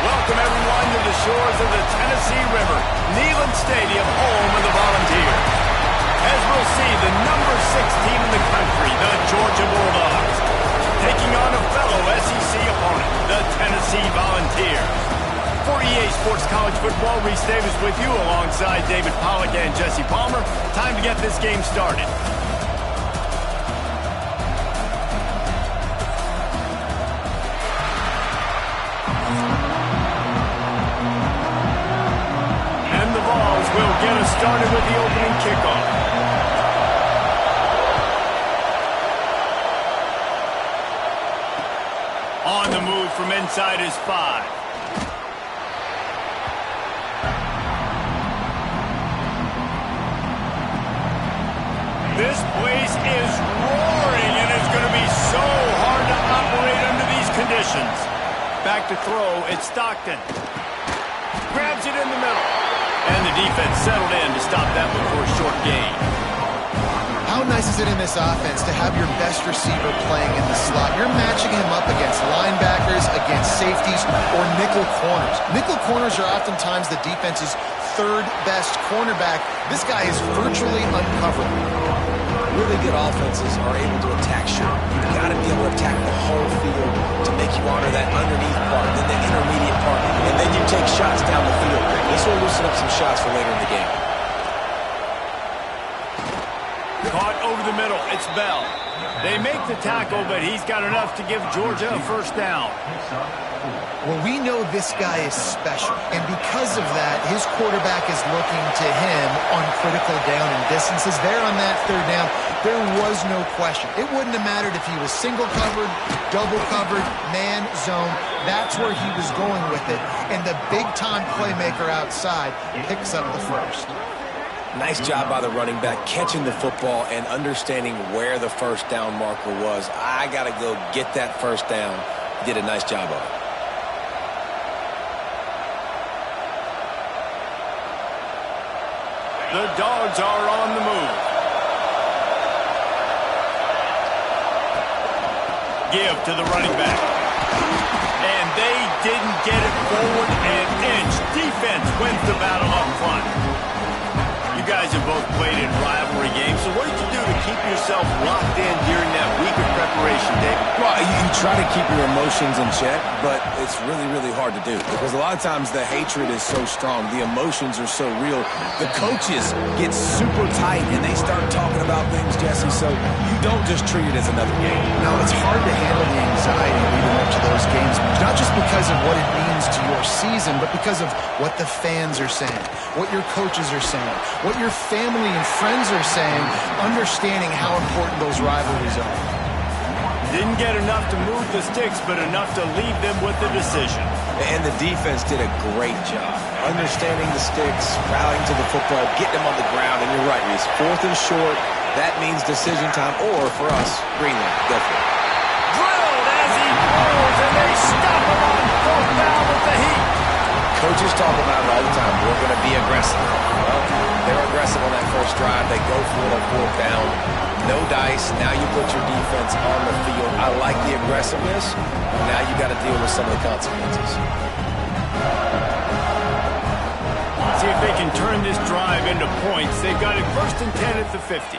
Welcome everyone to the shores of the Tennessee River, Neyland Stadium, home of the Volunteers. As we'll see, the number 6 team in the country, the Georgia Bulldogs, taking on a fellow SEC opponent, the Tennessee Volunteers. For EA Sports College Football, Reese Davis with you alongside David Pollack and Jesse Palmer. Time to get this game started. Will get us started with the opening kickoff. On the move from inside his 5. This place is roaring, and it's going to be so hard to operate under these conditions. Back to throw, it's Stockton. Grabs it in the middle. And the defense settled in to stop that one for a short gain. How nice is it in this offense to have your best receiver playing in the slot? You're matching him up against linebackers, against safeties, or nickel corners. Nickel corners are oftentimes the defense's third best cornerback. This guy is virtually uncoverable. Really good offenses are able to attack short. You've got to be able to attack the whole field to make you honor that underneath part, then the intermediate part, and then you take shots down the field. This will loosen up some shots for later in the game. Caught over the middle. It's Bell. They make the tackle, but he's got enough to give Georgia a first down. Well, we know this guy is special, and because of that, his quarterback is looking to him on critical down and distances. There on that third down, there was no question. It wouldn't have mattered if he was single covered, double covered, man, zone. That's where he was going with it, and the big-time playmaker outside picks up the first. Nice job by the running back, catching the football and understanding where the first down marker was. I got to go get that first down. He did a nice job of it. The Dogs are on the move. Give to the running back. And they didn't get it forward an inch. Defense wins the battle up front. You guys have both played in rivalry games, so what did you do to keep yourself locked in during that week of preparation, David? Well, you try to keep your emotions in check, but it's really, really hard to do because a lot of times the hatred is so strong. The emotions are so real. The coaches get super tight, and they start talking about things, Jesse, so you don't just treat it as another game. No, it's hard to handle the anxiety leading up to those games, not just because of what it means to your season, but because of what the fans are saying, what your coaches are saying, what your family and friends are saying, understanding how important those rivalries are. Didn't get enough to move the sticks, but enough to leave them with the decision. And the defense did a great job understanding the sticks, rallying to the football, getting them on the ground. And you're right, Reese. 4th and short, that means decision time, or for us, green light. Go for it. Drilled as he throws, and they stop him on 4th down with the heat. Coaches talk about it all the time. We're going to be aggressive. Well, they're aggressive on that first drive. They go for it on 4th down. No dice. Now you put your defense on the field. I like the aggressiveness. Now you got to deal with some of the consequences. See if they can turn this drive into points. They've got it 1st and 10 at the 50.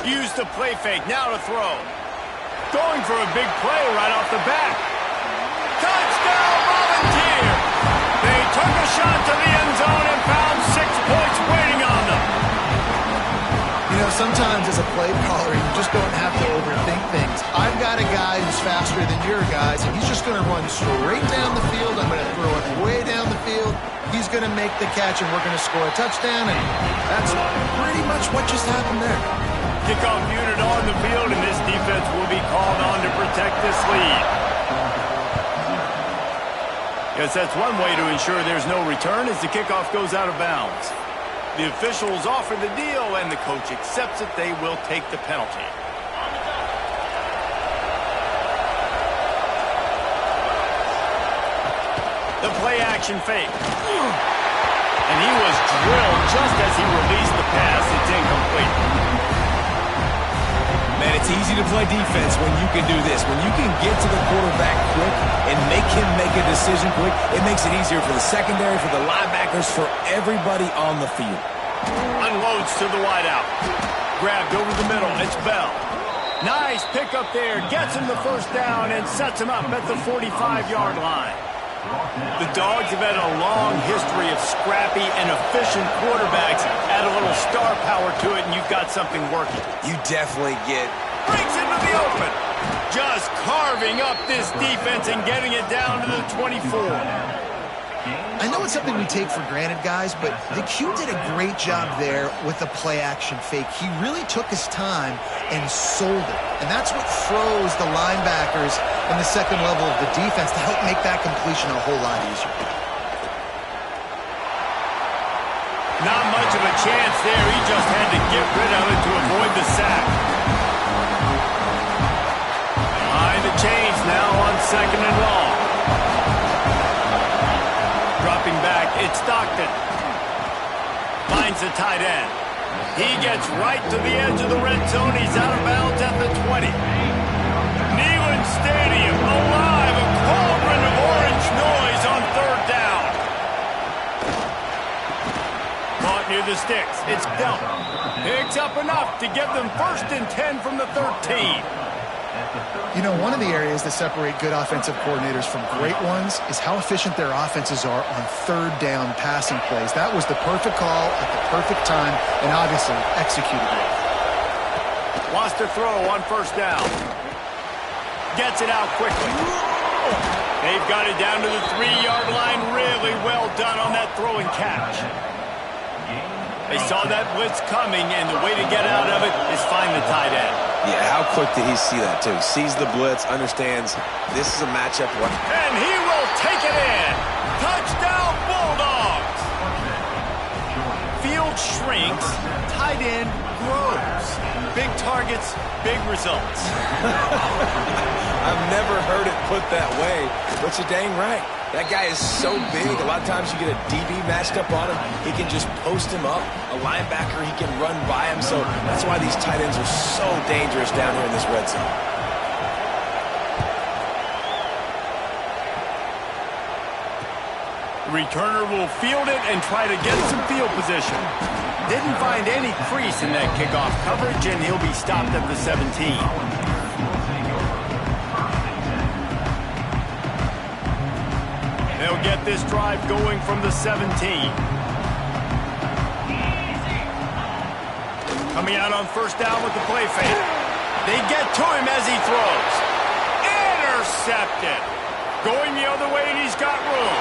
Use the play fake. Now to throw. Going for a big play right off the bat. Touchdown, Volunteer! They took a shot to the end zone and found 6 points waiting on them. You know, sometimes as a play caller, you just don't have to overthink things. I've got a guy who's faster than your guys, and he's just going to run straight down the field. I'm going to throw it way down the field. He's going to make the catch, and we're going to score a touchdown, and that's pretty much what just happened there. Kickoff unit on the field, and this defense will be called on to protect this lead. Guess that's one way to ensure there's no return as the kickoff goes out of bounds. The officials offer the deal, and the coach accepts it. They will take the penalty. The play-action fake. And he was drilled just as he released the pass. It's incomplete. Man, it's easy to play defense when you can do this. When you can get to the quarterback quick and make him make a decision quick, it makes it easier for the secondary, for the linebackers, for everybody on the field. Unloads to the wideout. Grabbed over the middle. It's Bell. Nice pickup there. Gets him the 1st down and sets him up at the 45-yard line. The Dogs have had a long history of scrappy and efficient quarterbacks. Add a little star power to it, and you've got something working. You definitely get... Breaks into the open. Just carving up this defense and getting it down to the 24. I know it's something we take for granted, guys, but the Q did a great job there with the play-action fake. He really took his time and sold it. And that's what froze the linebackers in the second level of the defense to help make that completion a whole lot easier. Not much of a chance there. He just had to get rid of it to avoid the sack. Behind the chains now on 2nd and long. Dropping back, it's Stockton. Finds the tight end. He gets right to the edge of the red zone. He's out of bounds at the 20. Neyland Stadium alive, a cauldron of orange noise on 3rd down. Caught near the sticks. It's Bell. Picks up enough to give them 1st and 10 from the 13. You know, one of the areas that separate good offensive coordinators from great ones is how efficient their offenses are on 3rd down passing plays. That was the perfect call at the perfect time and obviously executed well. Wants to throw on 1st down. Gets it out quickly. They've got it down to the 3-yard line. Really well done on that throw and catch. They saw that blitz coming, and the way to get out of it is find the tight end. Yeah, how quick did he see that, too? Sees the blitz, understands this is a matchup. And he will take it in. Touchdown, Bulldogs. Field shrinks, tight end grows. Big targets, big results. I've never heard it put that way, but you're dang right. That guy is so big. A lot of times you get a DB matched up on him. He can just post him up. A linebacker, he can run by him. So that's why these tight ends are so dangerous down here in this red zone. The returner will field it and try to get some field position. Didn't find any crease in that kickoff coverage, and he'll be stopped at the 17. They'll get this drive going from the 17. Coming out on 1st down with the play fake. They get to him as he throws. Intercepted. Going the other way, and he's got room.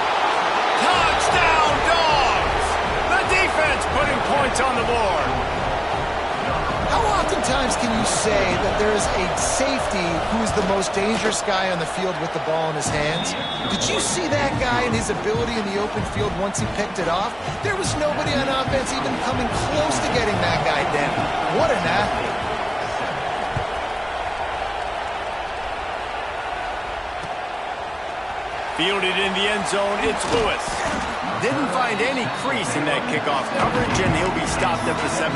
Touchdown, Dogs! The defense putting points on the board. How oftentimes can you say that there's a safety who's the most dangerous guy on the field with the ball in his hands? Did you see that guy and his ability in the open field once he picked it off? There was nobody on offense even coming close to getting that guy down. What an athlete. Fielded in the end zone, it's Lewis. Didn't find any crease in that kickoff coverage, and he'll be stopped at the 17.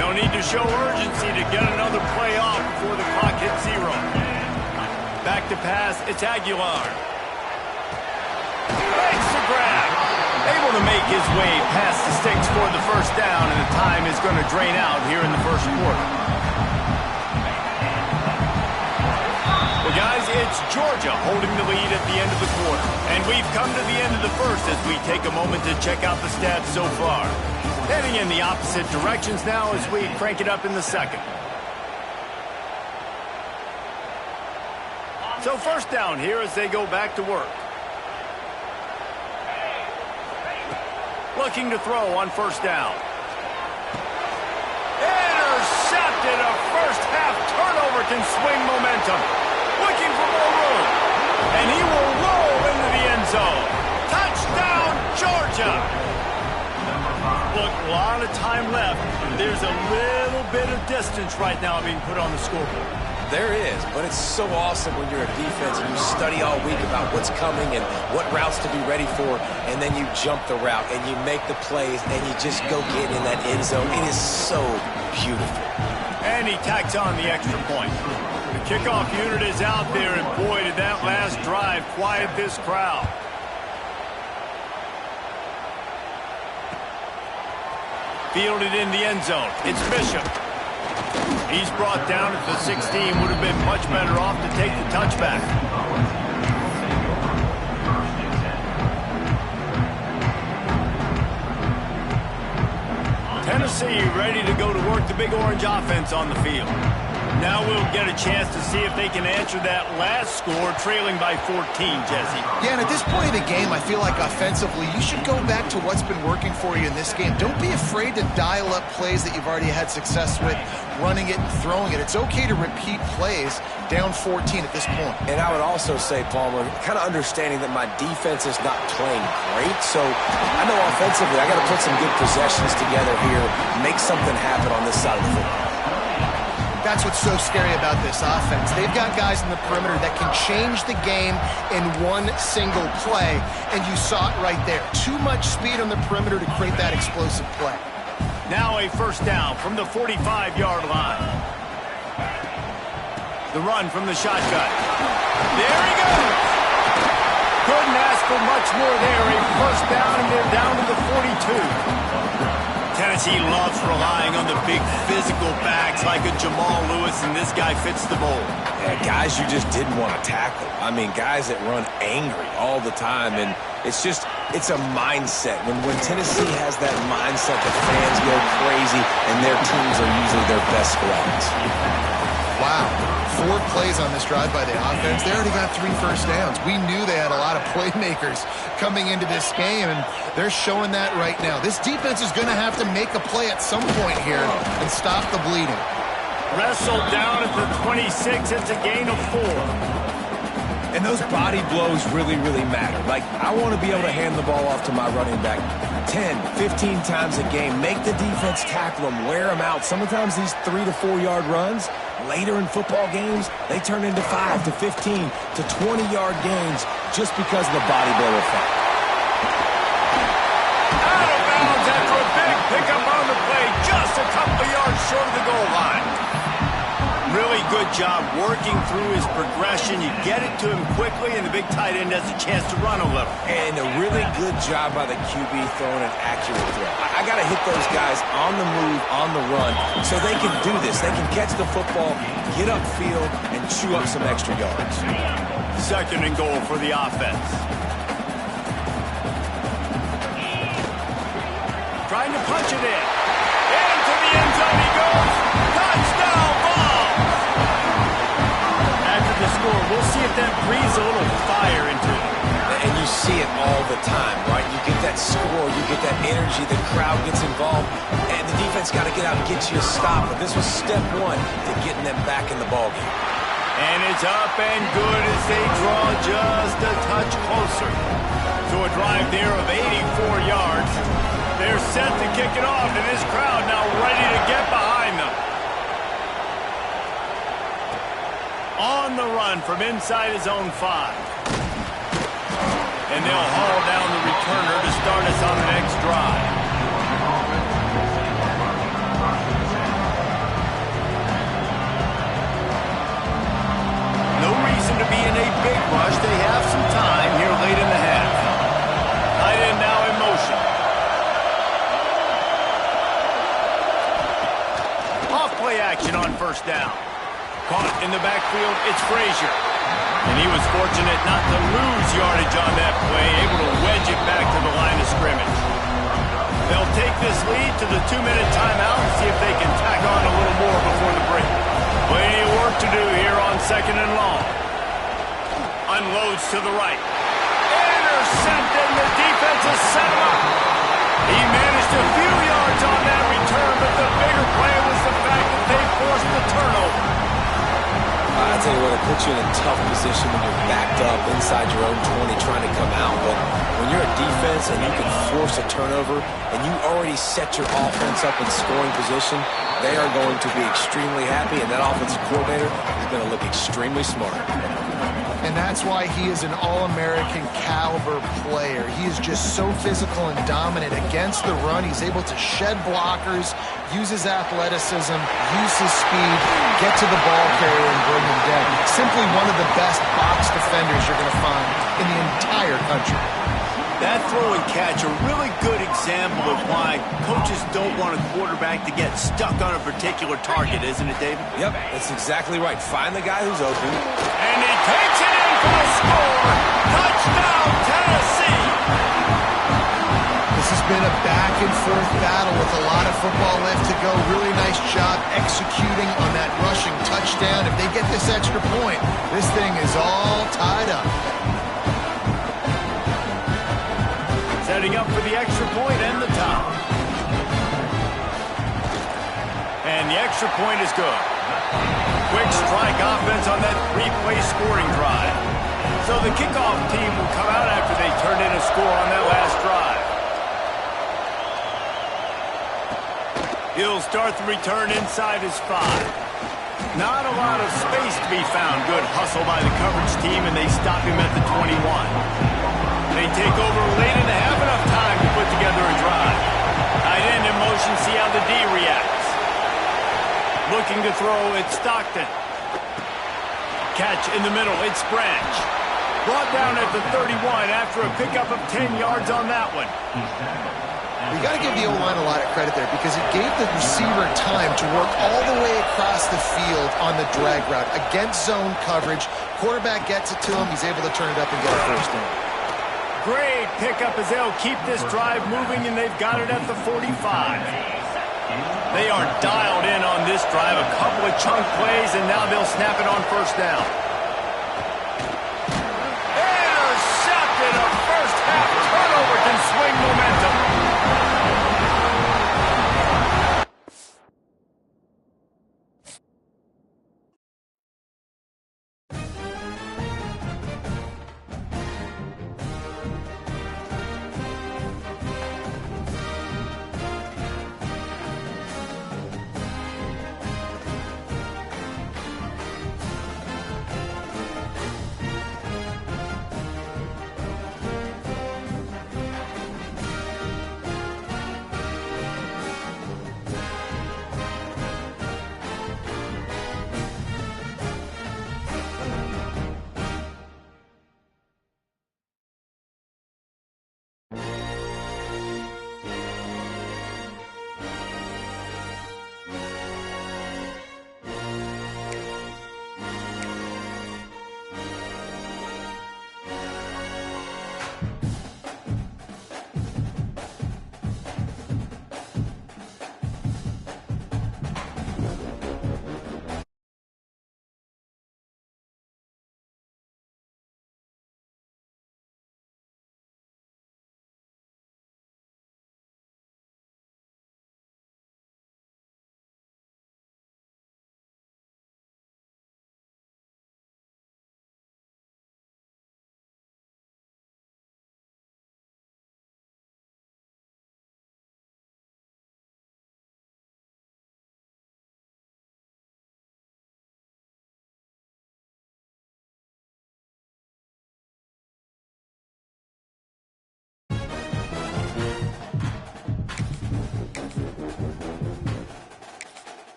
They'll need to show urgency to get another play off before the clock hits 0. Back to pass, it's Aguilar. Makes the grab. Able to make his way past the sticks for the first down, and the time is going to drain out here in the first quarter. Guys, it's Georgia holding the lead at the end of the quarter. And we've come to the end of the first as we take a moment to check out the stats so far. Heading in the opposite directions now as we crank it up in the second. So first down here as they go back to work. Looking to throw on first down. Intercepted. A first half turnover can swing momentum. Looking for more room. And he will roll into the end zone. Touchdown, Georgia. Look, a lot of time left. There's a little bit of distance right now being put on the scoreboard. There is, but it's so awesome when you're a defense and you study all week about what's coming and what routes to be ready for, and then you jump the route and you make the plays and you just go get in that end zone. It is so beautiful. And he tacks on the extra point. The kickoff unit is out there, and boy, did that last drive quiet this crowd. Fielded in the end zone. It's Bishop. He's brought down at the 16. Would have been much better off to take the touchback. Tennessee ready to go to work the Big Orange offense on the field. Now we'll get a chance to see if they can answer that last score, trailing by 14, Jesse. Yeah, and at this point of the game, I feel like offensively, you should go back to what's been working for you in this game. Don't be afraid to dial up plays that you've already had success with, running it and throwing it. It's okay to repeat plays down 14 at this point. And I would also say, Palmer, kind of understanding that my defense is not playing great, so I know offensively I got to put some good possessions together here, make something happen on this side of the football. That's what's so scary about this offense. They've got guys in the perimeter that can change the game in one single play, and you saw it right there. Too much speed on the perimeter to create that explosive play. Now a first down from the 45-yard line. The run from the shotgun. There he goes. Couldn't ask for much more there. A first down, and they're down to the 42. Tennessee loves relying on the big physical backs like a Jamal Lewis, and this guy fits the mold. Yeah, guys you just didn't want to tackle. I mean, guys that run angry all the time, and it's a mindset. When Tennessee has that mindset, the fans go crazy, and their teams are usually their best squads. Wow. 4 plays on this drive by the offense. They already got 3 first downs. We knew they had a lot of playmakers coming into this game, and they're showing that right now. This defense is going to have to make a play at some point here and stop the bleeding. Wrestled down at the 26. It's a gain of 4. And those body blows really, really matter. Like, I want to be able to hand the ball off to my running back 10, 15 times a game. Make the defense tackle them, wear them out. Sometimes these 3 to 4 yard runs, later in football games, they turn into 5 to 15 to 20-yard gains just because of the body blow effect. Out of bounds after a big pickup on the play, just a couple of yards short of the goal line. Really good job working through his progression. You get it to him quickly, and the big tight end has a chance to run a little. And a really good job by the QB throwing an accurate throw. I got to hit those guys on the move, on the run, so they can do this. They can catch the football, get upfield, and chew up some extra yards. Second and goal for the offense. Trying to punch it in. Into the end zone he goes. Touchdown ball. After the score, we'll see if that breathes a little fire into it. And you see it all the time, right? You get that score, you get that energy. energy, the crowd gets involved, and the defense got to get out and get you a stop. But this was step one to getting them back in the ballgame. And it's up and good as they draw just a touch closer to a drive there of 84 yards. They're set to kick it off, and this crowd now ready to get behind them. On the run from inside his own 5. And they'll haul down the returner to start us on the next drive. No reason to be in a big rush. They have some time here late in the half. Tight end now in motion. Off play action on first down. Caught in the backfield, it's Frazier. And he was fortunate not to lose yardage on that play, able to wedge it back to the line of scrimmage. They'll take this lead to the 2-minute timeout and see if they can tack on a little more before the break. Plenty of work to do here on 2nd and long. Unloads to the right. Intercepted, the defense has set him up. He managed a few yards on that return, but the bigger play was the fact that they forced the turnover. I tell you what, it puts you in a tough position when you're backed up inside your own 20 trying to come out. But when you're a defense and you can force a turnover and you already set your offense up in scoring position, they are going to be extremely happy, and that offensive coordinator is going to look extremely smart. And that's why he is an all-American caliber player. He is just so physical and dominant against the run. He's able to shed blockers, use his athleticism, use his speed, get to the ball carrier and bring him down. Simply one of the best box defenders you're going to find in the entire country. That throw and catch, a really good example of why coaches don't want a quarterback to get stuck on a particular target, isn't it, David? Yep, that's exactly right. Find the guy who's open. And he takes it in for the score. Touchdown, Tennessee! This has been a back-and-forth battle with a lot of football left to go. Really nice job executing on that rushing touchdown. If they get this extra point, this thing is all tied up. Setting up for the extra point and the tie. And the extra point is good. Quick strike offense on that 3-play scoring drive. So the kickoff team will come out after they turn in a score on that last drive. He'll start the return inside his 5. Not a lot of space to be found. Good hustle by the coverage team, and they stop him at the 21. They take over late in the half, enough time to put together a drive. Tight end in motion, see how the D reacts. Looking to throw, it's Stockton. Catch in the middle, it's Branch. Brought down at the 31 after a pickup of 10 yards on that one. You got to give the O-line a lot of credit there because it gave the receiver time to work all the way across the field on the drag route. Against zone coverage, quarterback gets it to him, he's able to turn it up and get a first down. Great pickup as they'll keep this drive moving, and they've got it at the 45. They are dialed in on this drive. A couple of chunk plays, and now they'll snap it on first down. Intercepted. A first half turnover can swing momentum.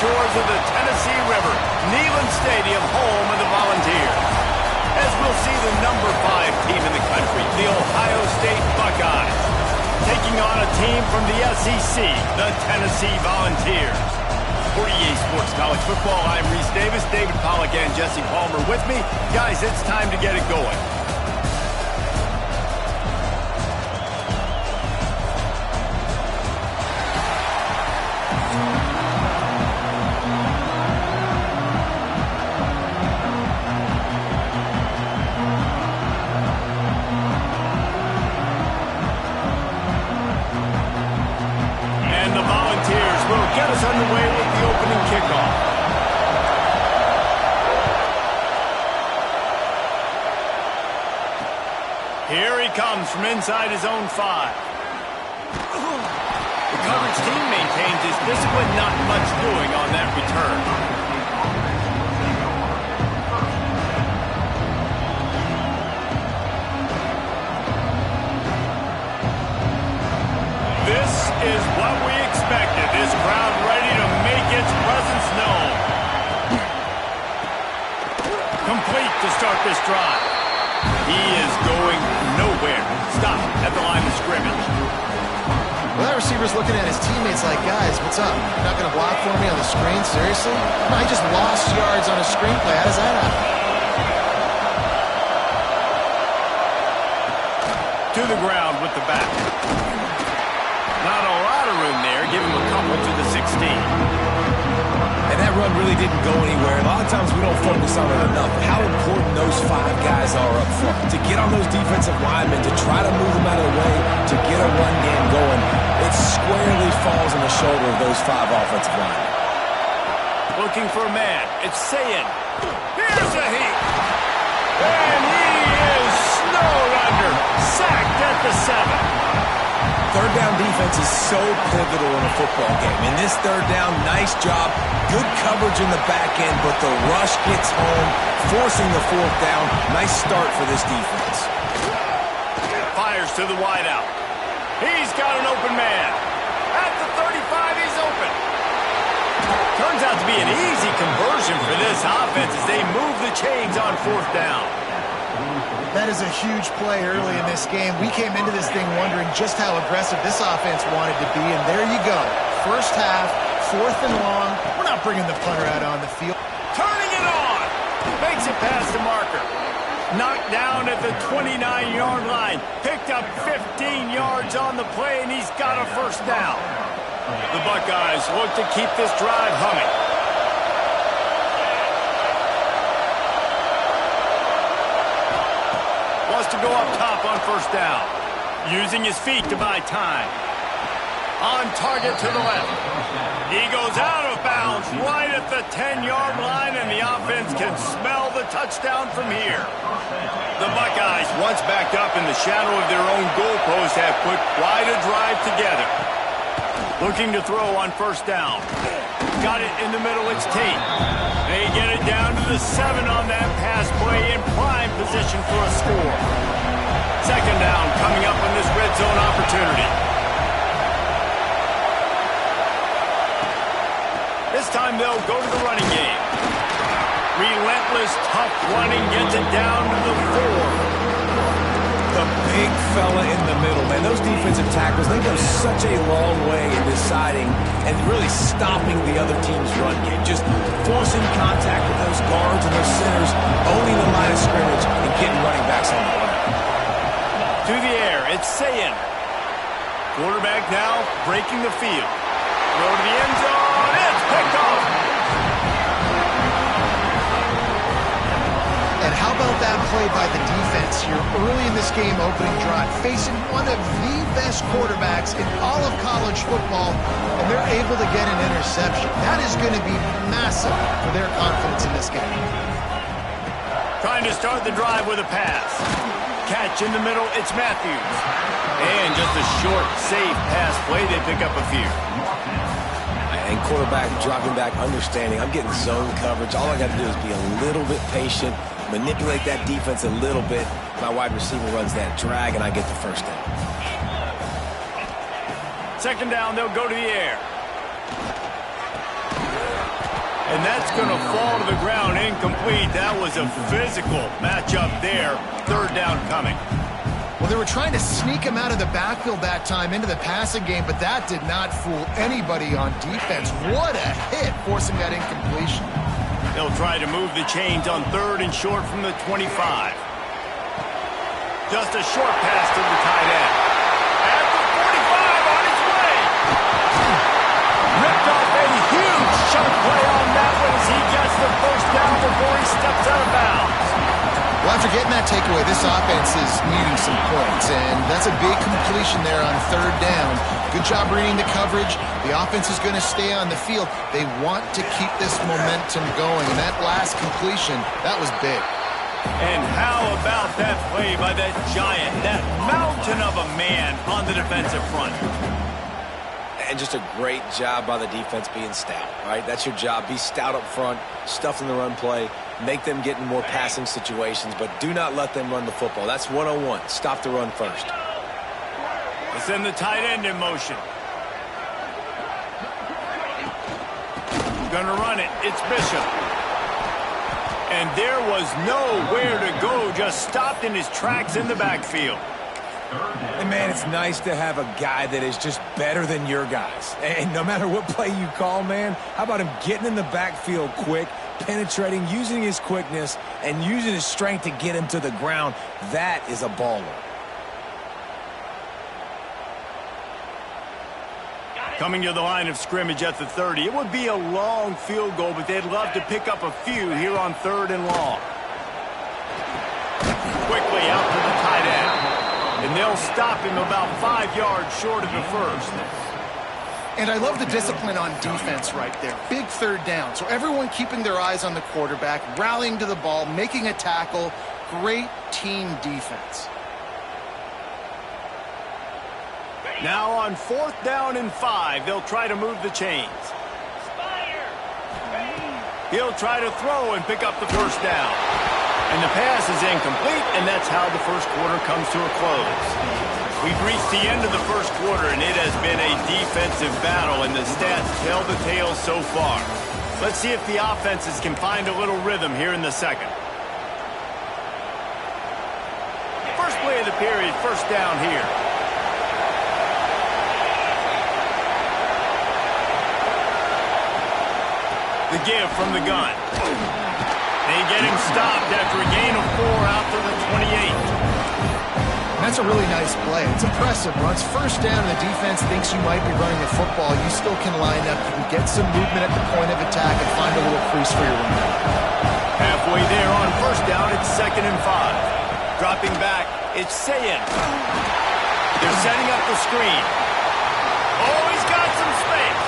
shores of the Tennessee River, Neyland Stadium, home of the Volunteers. As we'll see the number 5 team in the country, the Ohio State Buckeyes, taking on a team from the SEC, the Tennessee Volunteers. For EA Sports College Football, I'm Reese Davis, David Pollack, and Jesse Palmer with me. Guys, it's time to get it going. Get us underway with the opening kickoff. Here he comes from inside his own 5. The coverage team maintains his discipline, not much doing on that return. This is what we expected. This crowd ready to make its presence known. Complete to start this drive. He is going nowhere. Stop at the line of scrimmage. Well, that receiver's looking at his teammates like, guys, what's up? You're not going to block for me on the screen? Seriously? No, he just lost yards on a screenplay. How does that happen? To the ground with the back. Not a lot of room there. Give him a couple to the 16. And that run really didn't go anywhere. A lot of times we don't focus on it enough. How important those 5 guys are up front. To get on those defensive linemen, to try to move them out of the way, to get a run game going, it squarely falls on the shoulder of those 5 offensive linemen. Looking for a man. It's Sayin. Here's a heat. And he is snowed under. Sacked at the 7. Third down defense is so pivotal in a football game. In this third down, nice job. Good coverage in the back end, but the rush gets home, forcing the 4th down. Nice start for this defense. Fires to the wideout. He's got an open man. At the 35, he's open. Turns out to be an easy conversion for this offense as they move the chains on 4th down. That is a huge play early in this game. We came into this thing wondering just how aggressive this offense wanted to be, and there you go. First half, 4th and long. We're not bringing the punter out on the field. Turning it on. Makes it past the marker. Knocked down at the 29-yard line. Picked up 15 yards on the play, and he's got a first down. The Buckeyes look to keep this drive humming. Wants to go up top on first down. Using his feet to buy time. On target to the left. He goes out of bounds right at the 10-yard line, and the offense can smell the touchdown from here. The Buckeyes, once backed up in the shadow of their own goalpost, have put quite a drive together. Looking to throw on first down. Got it in the middle, it's Tate. They get it down to the 7 on that pass play in prime position for a score. Second down coming up on this red zone opportunity. This time they'll go to the running game. Relentless, tough running gets it down to the 4. The big fella in the middle, man. Those defensive tackles, they go such a long way in deciding and really stopping the other team's run game. Just forcing contact with those guards and those centers, owning the line of scrimmage, and getting running backs on the line. To the air, it's Sayin. Quarterback now breaking the field. Throw to the end zone. It's picked off. And how about that play by the defense here early in this game opening drive, facing one of the best quarterbacks in all of college football, and they're able to get an interception. That is going to be massive for their confidence in this game. Trying to start the drive with a pass. Catch in the middle, it's Matthews. And just a short, safe pass play, they pick up a few. And quarterback dropping back, understanding I'm getting zone coverage. All I got to do is be a little bit patient, manipulate that defense a little bit. My wide receiver runs that drag, and I get the first down. Second down, they'll go to the air. And that's going to fall to the ground incomplete. That was a physical matchup there. Third down coming. Well, they were trying to sneak him out of the backfield that time into the passing game, but that did not fool anybody on defense. What a hit, forcing that incompletion. They'll try to move the chains on third and short from the 25. Just a short pass to the tight end. At the 45 on its way. Ripped off a huge chunk play on that one as he gets the first down before he steps out of bounds. Well, after getting that takeaway, this offense is needing some points, and that's a big completion there on third down. Good job reading the coverage. The offense is going to stay on the field. They want to keep this momentum going, and that last completion, that was big. And how about that play by that giant, that mountain of a man on the defensive front? And just a great job by the defense being stout, right? That's your job. Be stout up front, stuff in the run play, make them get in more passing situations, but do not let them run the football. That's 101. Stop the run first. Let's send the tight end in motion. Gonna run it. It's Bishop. And there was nowhere to go, just stopped in his tracks in the backfield. And, man, it's nice to have a guy that is just better than your guys. And no matter what play you call, man, how about him getting in the backfield quick, penetrating, using his quickness, and using his strength to get him to the ground? That is a baller. Coming to the line of scrimmage at the 30. It would be a long field goal, but they'd love to pick up a few here on third and long. Quickly out to the tight end. And they'll stop him about 5 yards short of the first. And I love the discipline on defense right there. Big third down. So everyone keeping their eyes on the quarterback, rallying to the ball, making a tackle. Great team defense. Now on fourth down and 5, they'll try to move the chains. He'll try to throw and pick up the first down. And the pass is incomplete, and that's how the first quarter comes to a close. We've reached the end of the first quarter, and it has been a defensive battle, and the stats tell the tale so far. Let's see if the offenses can find a little rhythm here in the second. First play of the period, first down here. The give from the gun. They get him stopped after a gain of 4 out to the 28. That's a really nice play. It's impressive. Once first down and the defense thinks you might be running the football, you still can line up. You can get some movement at the point of attack and find a little crease for your run. Halfway there on first down, it's 2nd and 5. Dropping back, it's Sayin. They're setting up the screen. Oh, he's got some space.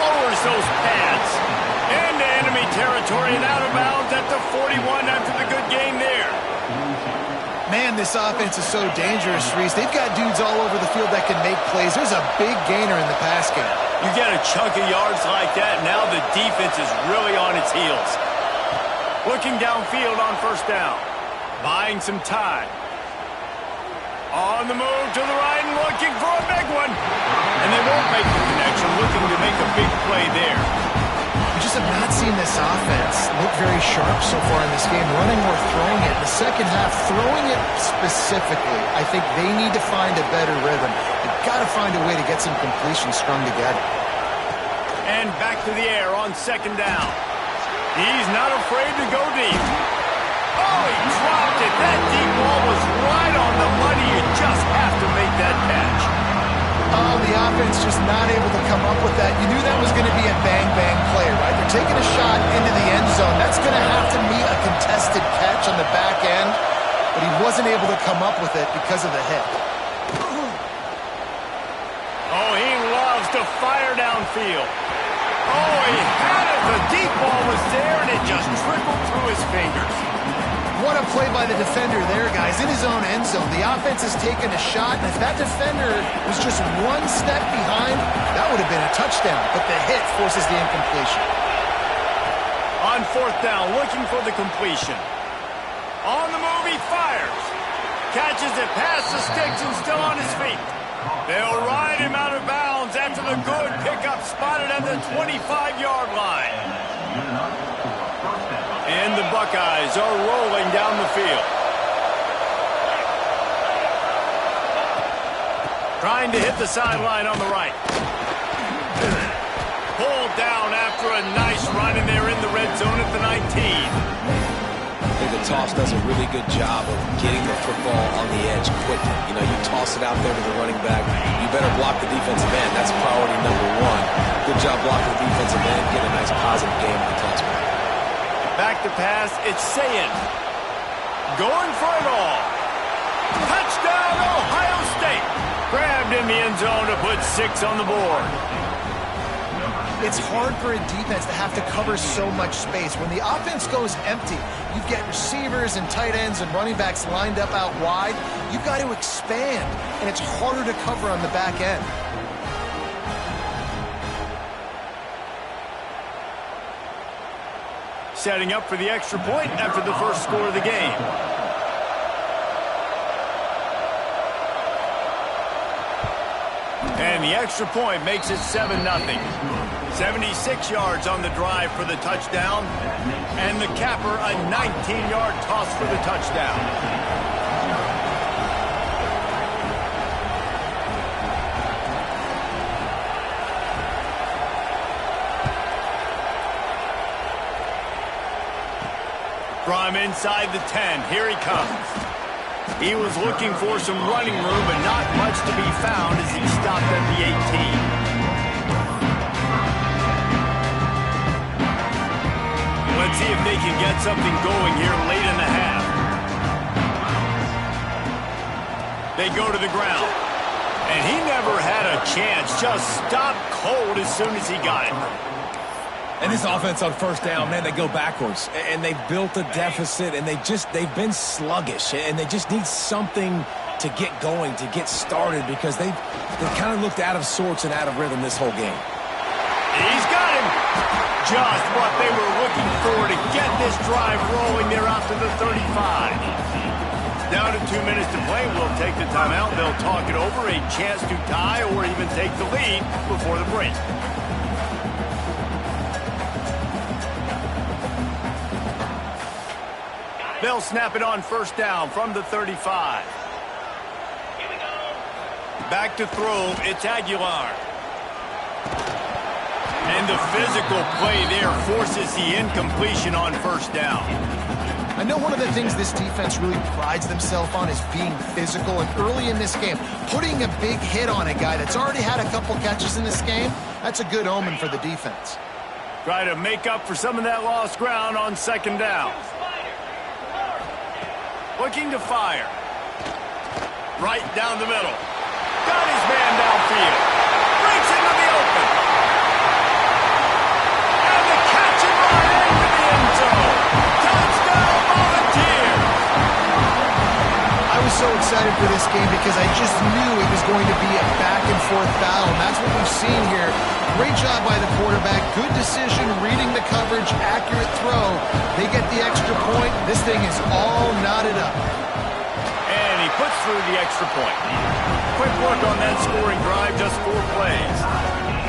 Lowers those pads. Into enemy territory and out of bounds at the 41 after the good gain there. Man, this offense is so dangerous, Reese. They've got dudes all over the field that can make plays. There's a big gainer in the pass game. You get a chunk of yards like that, now the defense is really on its heels. Looking downfield on first down. Buying some time. On the move to the right and looking for a big one. And they won't make the connection, looking to make a big play there. We just have not seen this offense look very sharp so far in this game, running or throwing it. In the second half, throwing it specifically, I think they need to find a better rhythm. They've got to find a way to get some completions strung together. And back to the air on second down. He's not afraid to go deep. Oh, he dropped it. That deep ball was right on the money. You just have to make that catch. Oh, the offense just not able to come up with that. You knew that was going to be a bang-bang play, right? They're taking a shot into the end zone. That's going to have to meet a contested catch on the back end, but he wasn't able to come up with it because of the hit. Oh, he loves to fire downfield. Oh, he had it. The deep ball was there, and it just trickled through his fingers. What a play by the defender there, guys, in his own end zone. The offense has taken a shot, and if that defender was just one step behind, that would have been a touchdown. But the hit forces the incompletion. On fourth down, looking for the completion. On the move, he fires. Catches it past the sticks and still on his feet. They'll ride him out of bounds after the good pickup spotted at the 25-yard line. And the Buckeyes are rolling down the field. Trying to hit the sideline on the right. Pulled down after a nice run, and they're in the red zone at the 19. I think the toss does a really good job of getting the football on the edge quickly. You know, you toss it out there to the running back. You better block the defensive end. That's priority number one. Good job blocking the defensive end. Get a nice positive game with the touchback. Back to pass. It's Sayin. Going for it all. Touchdown, Ohio State. Grabbed in the end zone to put 6 on the board. It's hard for a defense to have to cover so much space. When the offense goes empty, you get receivers and tight ends and running backs lined up out wide. You've got to expand, and it's harder to cover on the back end. Setting up for the extra point after the first score of the game. And the extra point makes it 7-0. 76 yards on the drive for the touchdown. And the capper, a 19-yard toss for the touchdown. From inside the 10, here he comes. He was looking for some running room, but not much to be found as he stopped at the 18. Let's see if they can get something going here late in the half. They go to the ground. And he never had a chance. Just stopped cold as soon as he got it. And this offense on first down, man, they go backwards. And they've built a deficit, and they've been sluggish. And they just need something to get going, to get started, because they've kind of looked out of sorts and out of rhythm this whole game. He's got him. Just what they were looking for to get this drive rolling there out to the 35. Down to 2 minutes to play. We'll take the timeout. They'll talk it over. A chance to tie or even take the lead before the break. They'll snap it on first down from the 35. Back to throw. It's Aguilar. And the physical play there forces the incompletion on first down. I know one of the things this defense really prides themselves on is being physical, and early in this game, putting a big hit on a guy that's already had a couple catches in this game, that's a good omen for the defense. Try to make up for some of that lost ground on second down. Looking to fire. Right down the middle. Got his man downfield. Breaks into the open. And the catch and run into the end zone. Touchdown, Volunteers. I was so excited for this game because I just knew it was going to be a back-and-forth battle, and that's what we've seen here. Great job by the quarterback. Good decision, reading the coverage, accurate throw. They get the extra point. This thing is all knotted up. And he puts through the extra point. Quick work on that scoring drive, just 4 plays.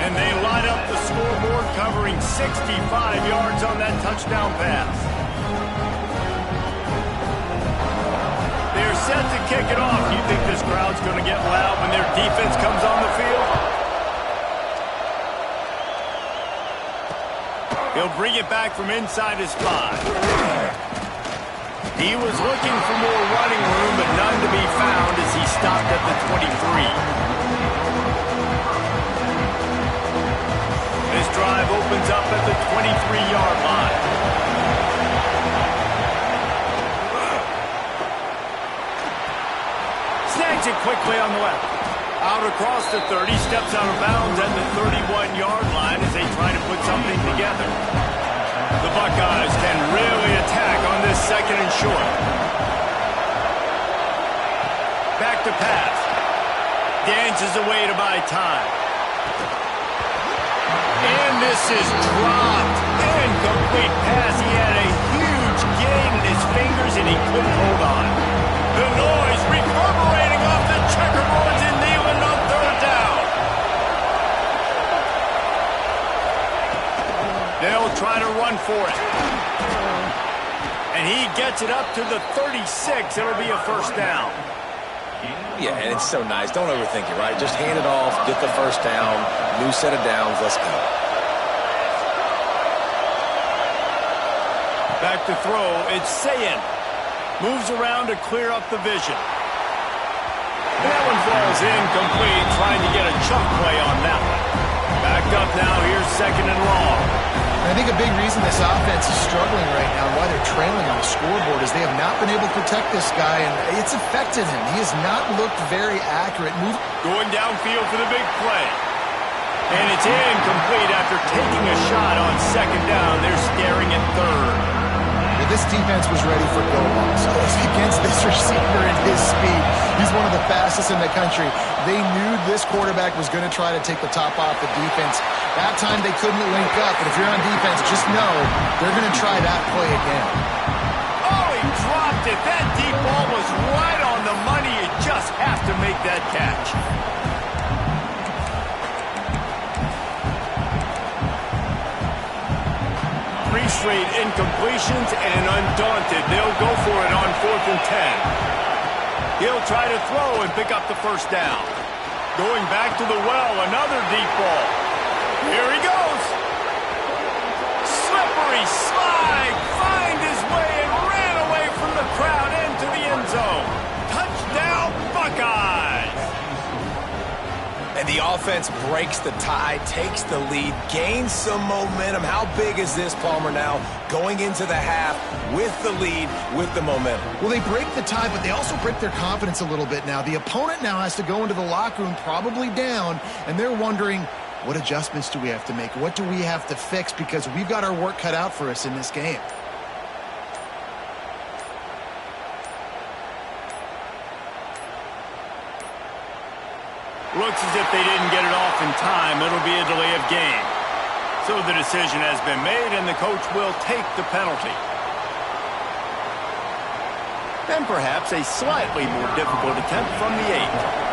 And they line up the scoreboard, covering 65 yards on that touchdown pass. They're set to kick it off. You think this crowd's going to get loud when their defense comes on the field? He'll bring it back from inside his 5. He was looking for more running room, but none to be found as he stopped at the 23. This drive opens up at the 23-yard line. Snags it quickly on the left. Out across the 30, steps out of bounds at the 31-yard line as they try to put something together. The Buckeyes can really attack on this second and short. Back to pass. Dances away to buy time. And this is dropped. Incomplete pass. He had a huge gain in his fingers and he couldn't hold on. The noise reverberating off the checkerboards in Neyland on third down. gets it up to the 36. It'll be a first down. Yeah, and it's so nice. Don't overthink it, right? Just hand it off, get the first down, new set of downs, let's go. Back to throw, it's Sayin. Moves around to clear up the vision. That one falls incomplete, trying to get a chunk play on that one. Backed up now, here's second and long. I think a big reason this offense is struggling right now, why they're trailing on the scoreboard, is they have not been able to protect this guy, and it's affected him. He has not looked very accurate. Going downfield for the big play. And it's incomplete after taking a shot on second down. They're staring at third. Well, this defense was ready for go-balls against this receiver and his speed. He's one of the fastest in the country. They knew this quarterback was going to try to take the top off the defense. That time they couldn't link up, but if you're on defense, just know they're going to try that play again. Oh, he dropped it. That deep ball was right on the money. You just have to make that catch. 3 straight incompletions, and undaunted, they'll go for it on 4th and 10. He'll try to throw and pick up the first down. Going back to the well, another deep ball. Here he goes. Slippery slide, find his way and ran away from the crowd into the end zone. Touchdown, Buckeyes! And the offense breaks the tie, takes the lead, gains some momentum. How big is this, Palmer, now going into the half with the lead, with the momentum? Well, they break the tie, but they also break their confidence a little bit now. The opponent now has to go into the locker room probably down, and they're wondering, what adjustments do we have to make? What do we have to fix? Because we've got our work cut out for us in this game. Looks as if they didn't get it off in time. It'll be a delay of game. So the decision has been made, and the coach will take the penalty. And perhaps a slightly more difficult attempt from the 8.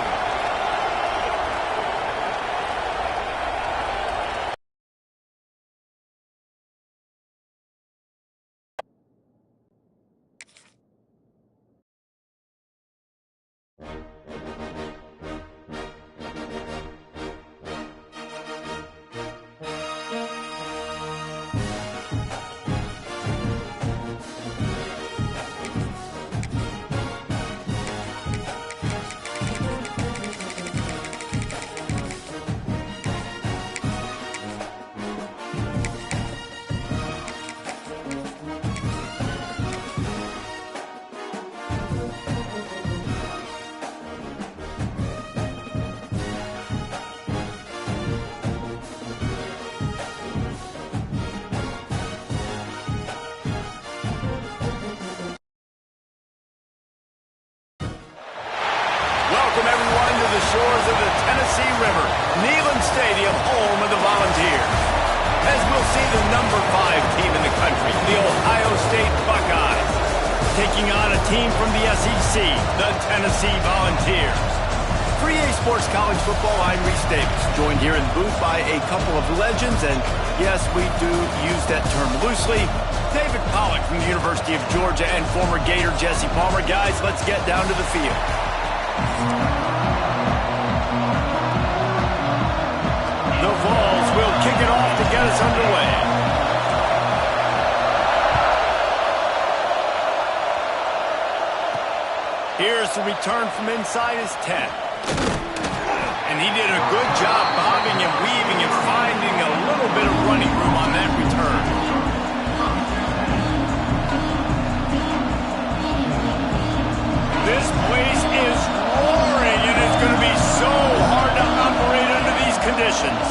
Welcome, everyone, to the shores of the Tennessee River, Neyland Stadium, home of the Volunteers. As we'll see the number 5 team in the country, the Ohio State Buckeyes, taking on a team from the SEC, the Tennessee Volunteers. For EA Sports College Football, I'm Reese Davis, joined here in the booth by a couple of legends, and yes, we do use that term loosely. David Pollack from the University of Georgia and former Gator Jesse Palmer. Guys, let's get down to the field. The Vols will kick it off to get us underway. Here's the return from inside his 10. And he did a good job bobbing and weaving and finding a little bit of running room on that return. This place is roaring, and it's going to be so hard to operate under these conditions.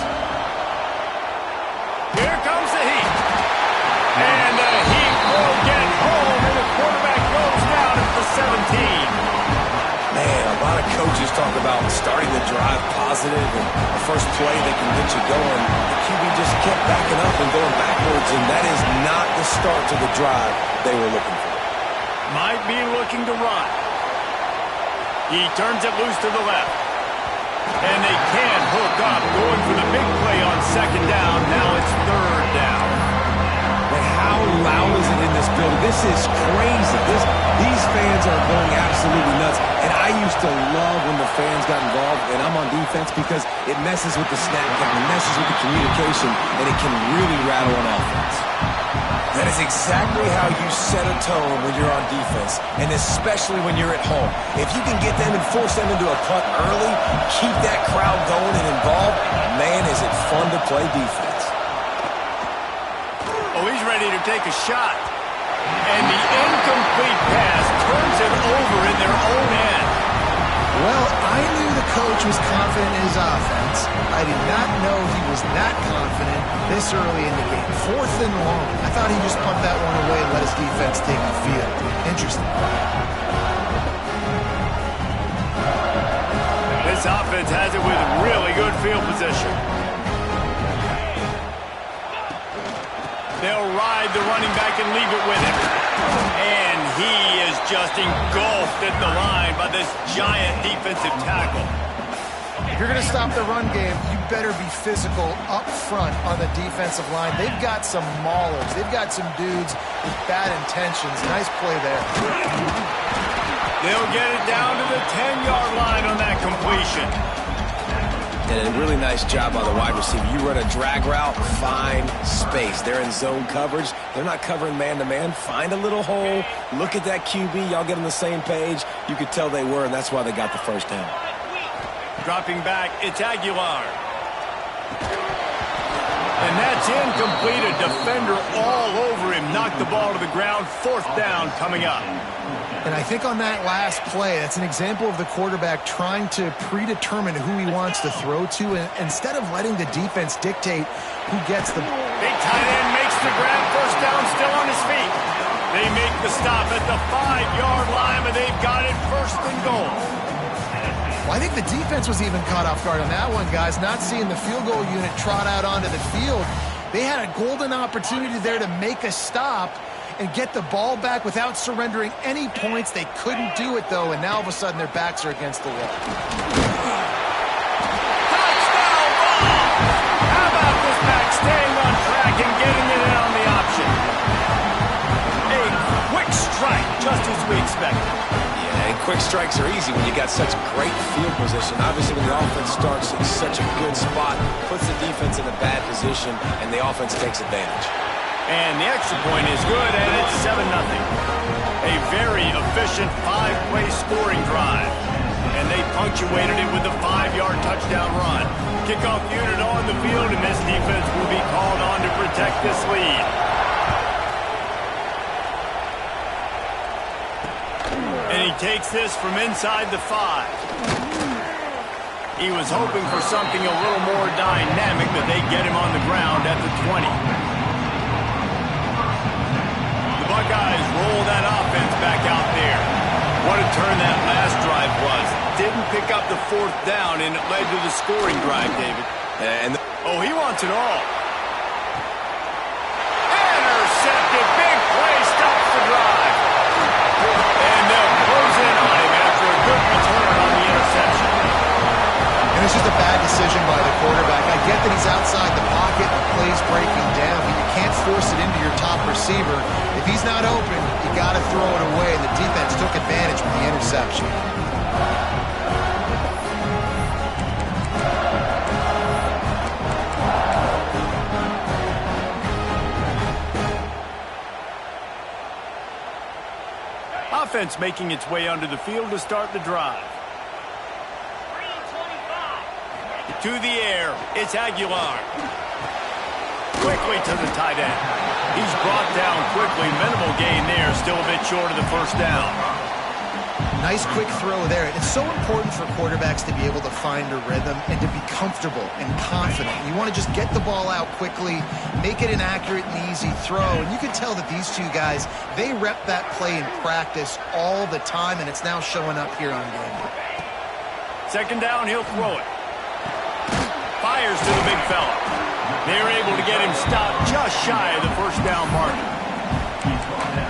Here comes the heat. And the heat will get home, and the quarterback goes down at the 17. Man, a lot of coaches talk about starting the drive positive and the first play that can get you going. The QB just kept backing up and going backwards, and that is not the start to the drive they were looking for. Might be looking to run. He turns it loose to the left. And they can't hook up, going for the big play on second down. Now it's third down. But how loud is it in this building. This is crazy. These fans are going absolutely nuts. And I used to love when the fans got involved, and I'm on defense because it messes with the snap count, it messes with the communication, and it can really rattle an offense. That is exactly how you set a tone when you're on defense, and especially when you're at home. If you can get them and force them into a punt early, keep that crowd going and involved, man, is it fun to play defense. Oh, he's ready to take a shot. And the incomplete pass turns it over in their own end. Well, I knew the coach was confident in his offense. I did not know he was that confident this early in the game. 4th and long. I thought he'd just punt that one away and let his defense take the field. Interesting. This offense has it with really good field position. They'll ride the running back and leave it with him. And he is just engulfed at the line by this giant defensive tackle. If you're going to stop the run game, you better be physical up front on the defensive line. They've got some maulers. They've got some dudes with bad intentions. Nice play there. They'll get it down to the 10-yard line on that completion. And a really nice job by the wide receiver. You run a drag route, find space. They're in zone coverage. They're not covering man-to-man. Find a little hole. Look at that QB. Y'all get on the same page. You could tell they were, and that's why they got the first down. Dropping back, it's Aguilar. And that's incomplete. A defender all over him. Knocked the ball to the ground. 4th down coming up. And I think on that last play, that's an example of the quarterback trying to predetermine who he wants to throw to, and instead of letting the defense dictate who gets the ball. Big tight end makes the grab. 1st down, still on his feet. They make the stop at the 5-yard line, but they've got it 1st and goal. Well, I think the defense was even caught off guard on that one, guys. Not seeing the field goal unit trot out onto the field. They had a golden opportunity there to make a stop and get the ball back without surrendering any points. They couldn't do it, though, and now all of a sudden their backs are against the wall. Touchdown ball! How about this back staying on track and getting it in on the option? A quick strike, just as we expected. Yeah, and quick strikes are easy when you got such great field position. Obviously, when the offense starts in such a good spot, puts the defense in a bad position, and the offense takes advantage. And the extra point is good, and it's 7-0. A very efficient 5-play scoring drive. And they punctuated it with a 5-yard touchdown run. Kickoff unit on the field, and this defense will be called on to protect this lead. And he takes this from inside the 5. He was hoping for something a little more dynamic, but they get him on the ground at the 20. Buckeyes roll that offense back out there. What a turn that last drive was. Didn't pick up the 4th down, and it led to the scoring drive, David. Oh, he wants it all. Intercepted. Big play. Stops the drive. And they'll close in on him after a good return on the interception. And it's just a bad decision by the quarterback. I get that he's outside the pocket, the play's breaking down, but you can't force it into your top receiver. If he's not open, you got to throw it away, and the defense took advantage with the interception. Offense making its way onto the field to start the drive. To the air, it's Aguilar. Quickly to the tight end. He's brought down quickly. Minimal gain there, still a bit short of the 1st down. Nice quick throw there. It's so important for quarterbacks to be able to find a rhythm and to be comfortable and confident. You want to just get the ball out quickly, make it an accurate and easy throw. And you can tell that these two guys, they rep that play in practice all the time, and it's now showing up here on game day. 2nd down, he'll throw it. Fires to the big fella. They're able to get him stopped just shy of the 1st down marker.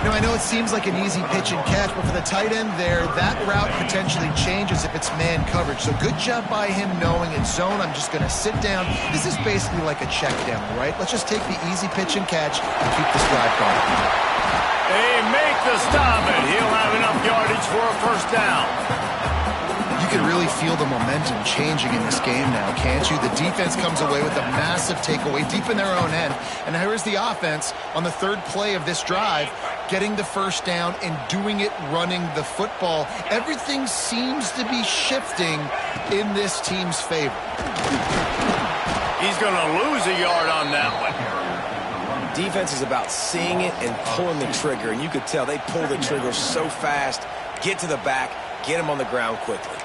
Now, I know it seems like an easy pitch and catch, but for the tight end there, that route potentially changes if it's man coverage. So good job by him knowing it's zone. I'm just going to sit down. This is basically like a check down, right? Let's just take the easy pitch and catch and keep this drive going. They make the stop, and he'll have enough yardage for a first down. You can really feel the momentum changing in this game now, can't you? The defense comes away with a massive takeaway deep in their own end. And here is the offense on the third play of this drive, getting the first down and doing it running the football. Everything seems to be shifting in this team's favor. He's going to lose a yard on that one. Defense is about seeing it and pulling the trigger, and you could tell they pull the trigger so fast, get to the back, get him on the ground quickly.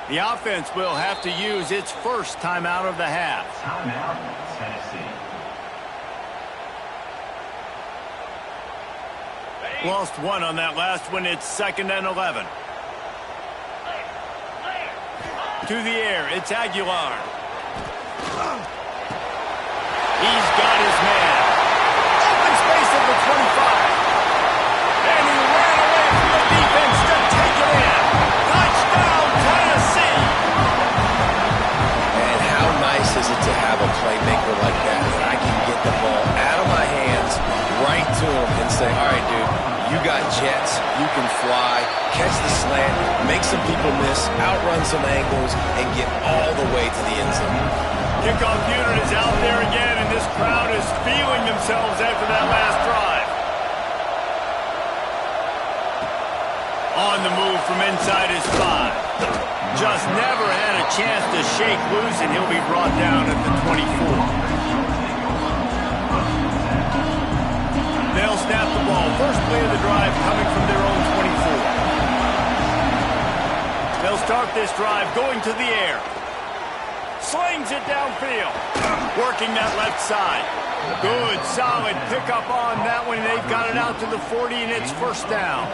The offense will have to use its first timeout of the half. Timeout, Tennessee. Lost one on that last one. It's 2nd and 11. To the air, it's Aguilar. He's got his man. Open space at the 25. And he ran away from the defense to take it in. Touchdown, Tennessee. And how nice is it to have a playmaker like that I can get the ball out of my hands right to him and say, all right, dude, you got jets, you can fly, catch the slant, make some people miss, outrun some angles, and get all the way to the end zone. Kickoff unit is out there again, and this crowd is feeling themselves after that last drive. On the move from inside his 5. Just never had a chance to shake loose, and he'll be brought down at the 24. They'll snap the ball. First play of the drive coming from their own 24. They'll start this drive going to the air. Slings it downfield. Working that left side. Good, solid pickup on that one. They've got it out to the 40, and it's first down.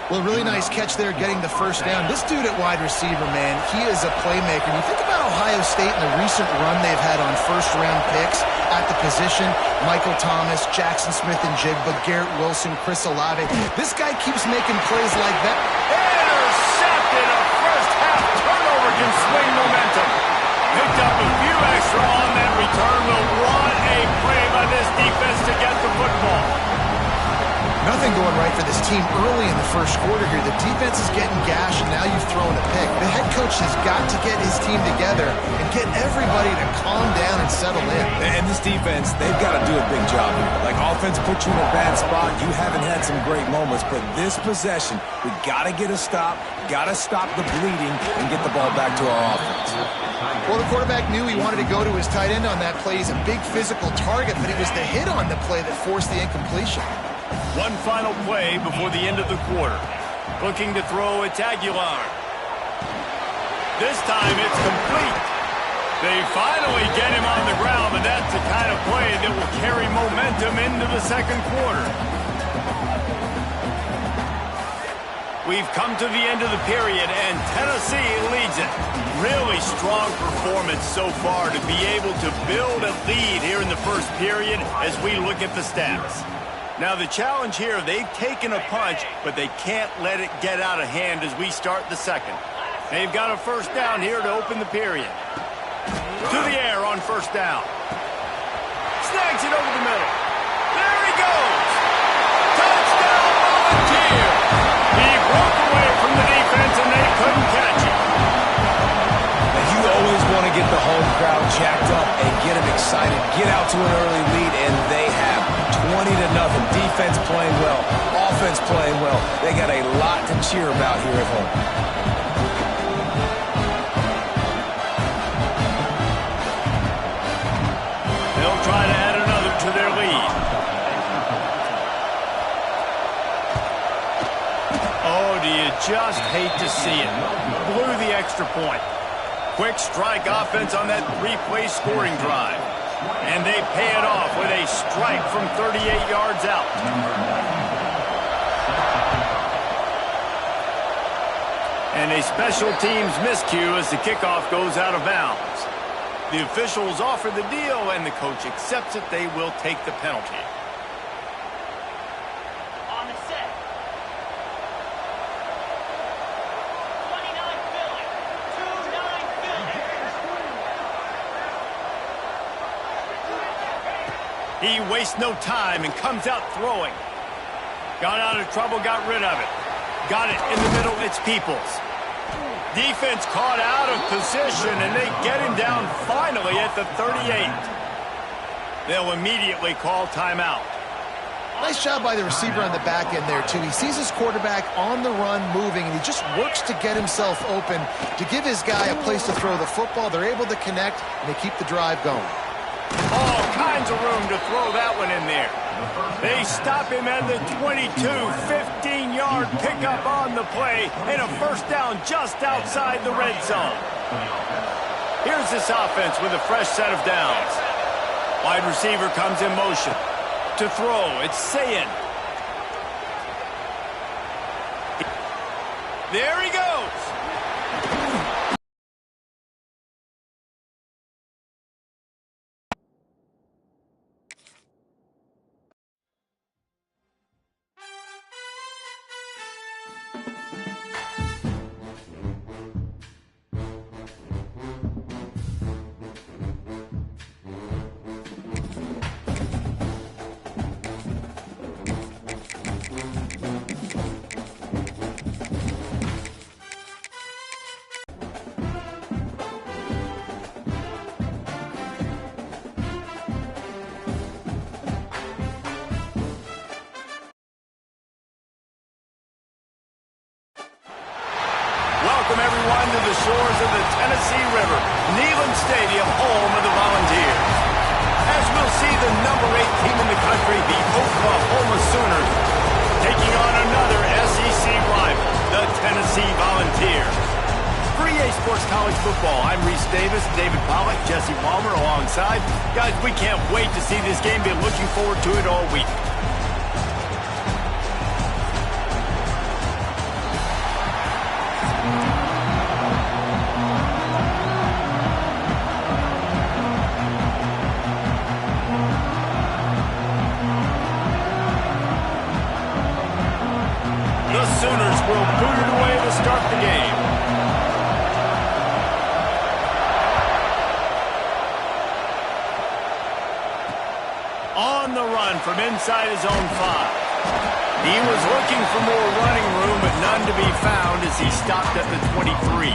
Well, really nice catch there getting the first down. This dude at wide receiver, man, he is a playmaker. And you think about Ohio State and the recent run they've had on first-round picks at the position. Michael Thomas, Jackson Smith-Njigba, Garrett Wilson, Chris Olave. This guy keeps making plays like that. Intercepted. A first-half turnover can swing momentum. Picked up a few extra on that return, but what a play by this defense to get the football. Nothing going right for this team early in the first quarter here. The defense is getting gashed, and now you've thrown a pick. The head coach has got to get his team together and get everybody to calm down and settle in. And this defense, they've got to do a big job here. Like, offense put you in a bad spot. You haven't had some great moments, but this possession, we got to get a stop, got to stop the bleeding, and get the ball back to our offense. Well, the quarterback knew he wanted to go to his tight end on that play. He's a big physical target, but it was the hit on the play that forced the incompletion. One final play before the end of the quarter. Looking to throw, it's Aguilar. This time it's complete. They finally get him on the ground, and that's the kind of play that will carry momentum into the second quarter. We've come to the end of the period, and Tennessee leads it. Really strong performance so far to be able to build a lead here in the first period as we look at the stats. Now, the challenge here, they've taken a punch, but they can't let it get out of hand as we start the second. They've got a first down here to open the period. To the air on first down. Snags it over the middle. There he goes. Touchdown, Volunteer. He broke away from the defense, and they couldn't catch him. Now, you always want to get the home crowd jacked up and get them excited, get out to an early lead, and they have 20-0. Defense playing well, offense playing well. They got a lot to cheer about here at home. They'll try to add another to their lead. Oh, do you just hate to see it? Blew the extra point. Quick strike offense on that 3-play scoring drive. And they pay it off with a strike from 38 yards out. And a special teams miscue as the kickoff goes out of bounds. The officials offer the deal, and the coach accepts it. They will take the penalty. On the set. 29 Philly. 2-9 Philly. He wastes no time and comes out throwing. Got out of trouble, got rid of it. Got it in the middle, it's Peoples. Defense caught out of position, and they get him down finally at the 38. They'll immediately call timeout. Nice job by the receiver on the back end there, too. He sees his quarterback on the run moving, and he just works to get himself open to give his guy a place to throw the football. They're able to connect, and they keep the drive going. All kinds of room to throw that one in there. They stop him at the 22, 15-yard pickup on the play, and a first down just outside the red zone. Here's this offense with a fresh set of downs. Wide receiver comes in motion. To throw, it's Sayin. There he goes. Welcome, everyone, to the shores of the Tennessee River, Neyland Stadium, home of the Volunteers. As we'll see the number 8 team in the country, the Oklahoma Sooners, taking on another SEC rival, the Tennessee Volunteers. For EA Sports College Football, I'm Reese Davis, David Pollack, Jesse Palmer alongside. Guys, we can't wait to see this game. Been looking forward to it all week. The Sooners will boot it away to start the game. On the run from inside his own 5. He was looking for more running room, but none to be found as he stopped at the 23.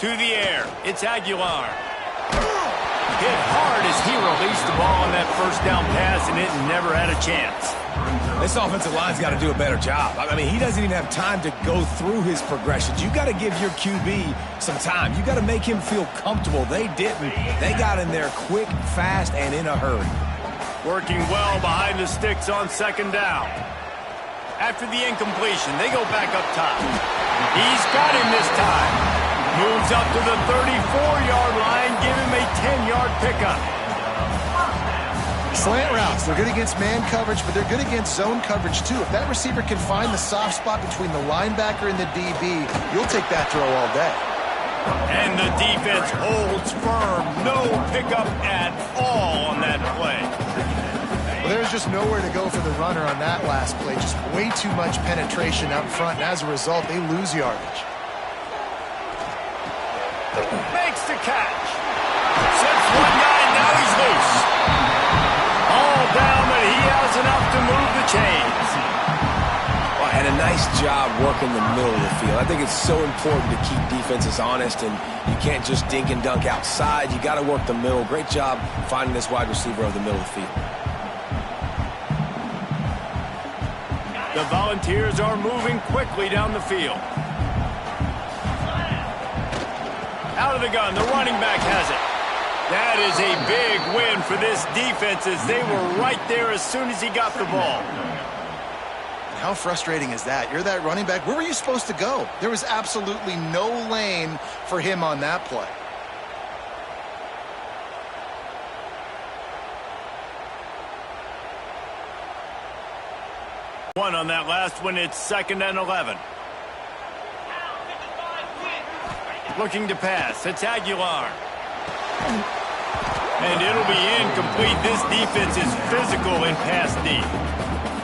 To the air, it's Aguilar. Hit hard as he released the ball on that first down pass, and it never had a chance. This offensive line's got to do a better job. I mean, he doesn't even have time to go through his progressions. You got to give your QB some time. You got to make him feel comfortable. They didn't. They got in there quick, fast, and in a hurry. Working well behind the sticks on second down. After the incompletion, they go back up top. He's got him this time. Moves up to the 34-yard line, give him a 10-yard pickup. Slant routes, they're good against man coverage, but they're good against zone coverage too. If that receiver can find the soft spot between the linebacker and the DB, you'll take that throw all day. And the defense holds firm. No pickup at all on that play. Well, there's just nowhere to go for the runner on that last play. Just way too much penetration up front, and as a result, they lose yardage. Makes the catch. Sets one guy, now he's loose. All down, but he has enough to move the chains. Well, and a nice job working the middle of the field. I think it's so important to keep defenses honest, and you can't just dink and dunk outside. You got to work the middle. Great job finding this wide receiver over the middle of the field. The Volunteers are moving quickly down the field. Out of the gun, the running back has it. That is a big win for this defense as they were right there as soon as he got the ball. How frustrating is that? You're that running back. Where were you supposed to go? There was absolutely no lane for him on that play. One on that last one, it's 2nd and 11. Looking to pass, it's Aguilar. And it'll be incomplete. This defense is physical in pass deep.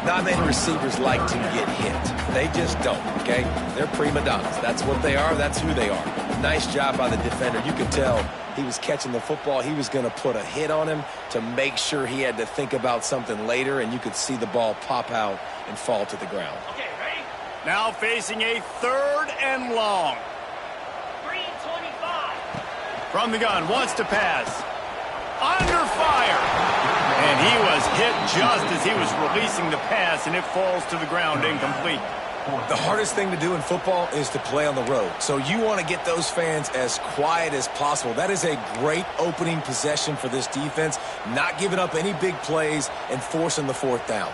Not many receivers like to get hit. They just don't, okay? They're prima donnas. That's what they are. That's who they are. Nice job by the defender. You could tell he was catching the football. He was going to put a hit on him to make sure he had to think about something later, and you could see the ball pop out and fall to the ground. Okay, ready? Now facing a 3rd and long. 3:25. From the gun, wants to pass. Under fire. And he was hit just as he was releasing the pass, and it falls to the ground incomplete. The hardest thing to do in football is to play on the road. So you want to get those fans as quiet as possible. That is a great opening possession for this defense, not giving up any big plays and forcing the 4th down.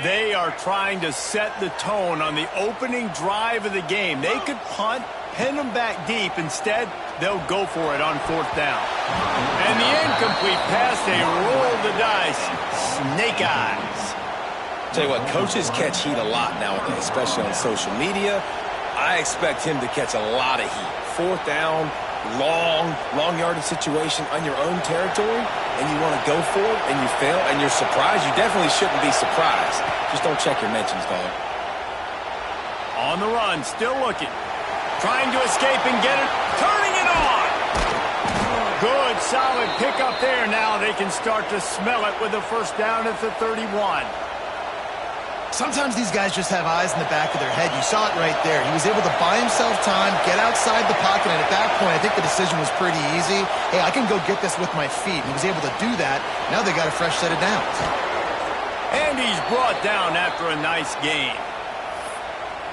They are trying to set the tone on the opening drive of the game. They could punt, pin them back deep. Instead, they'll go for it on 4th down. And the incomplete pass, they roll the dice. Snake eyes. Tell you what, coaches catch heat a lot nowadays, especially on social media. I expect him to catch a lot of heat. 4th down, long yardage situation on your own territory, and you want to go for it, and you fail, and you're surprised. You definitely shouldn't be surprised. Just don't check your mentions, dog. On the run, still looking. Trying to escape and get it. Turning it on. Good, solid pickup there. Now they can start to smell it with a 1st down at the 31. Sometimes these guys just have eyes in the back of their head. You saw it right there. He was able to buy himself time, get outside the pocket, and at that point, I think the decision was pretty easy. Hey, I can go get this with my feet. He was able to do that. Now they got a fresh set of downs. And he's brought down after a nice gain.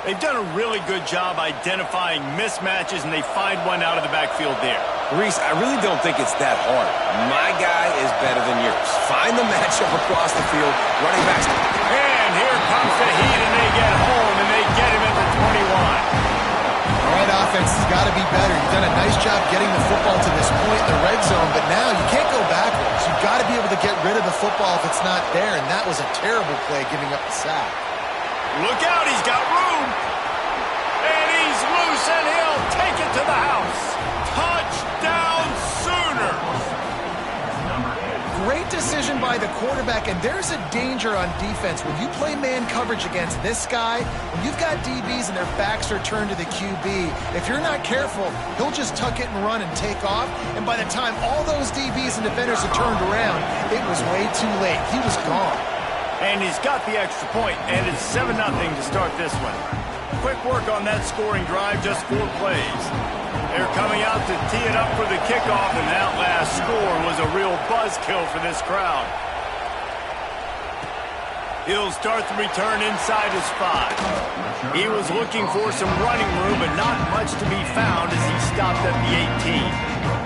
They've done a really good job identifying mismatches, and they find one out of the backfield there. Reese, I really don't think it's that hard. My guy is better than yours. Find the matchup across the field, running backs. And here comes the heat, and they get home, and they get him at the 21. All right, offense has got to be better. You've done a nice job getting the football to this point in the red zone, but now you can't go backwards. You've got to be able to get rid of the football if it's not there, and that was a terrible play, giving up the sack. Look out, he's got room. And he's loose, and he'll take it to the house. Touchdown, Sooners. Great decision by the quarterback, and there's a danger on defense. When you play man coverage against this guy, when you've got DBs and their backs are turned to the QB, if you're not careful, he'll just tuck it and run and take off, and by the time all those DBs and defenders are turned around, it was way too late. He was gone. And he's got the extra point, and it's 7-0 to start this one. Quick work on that scoring drive, just 4 plays. They're coming out to tee it up for the kickoff, and that last score was a real buzzkill for this crowd. He'll start the return inside his 5. He was looking for some running room, but not much to be found as he stopped at the 18.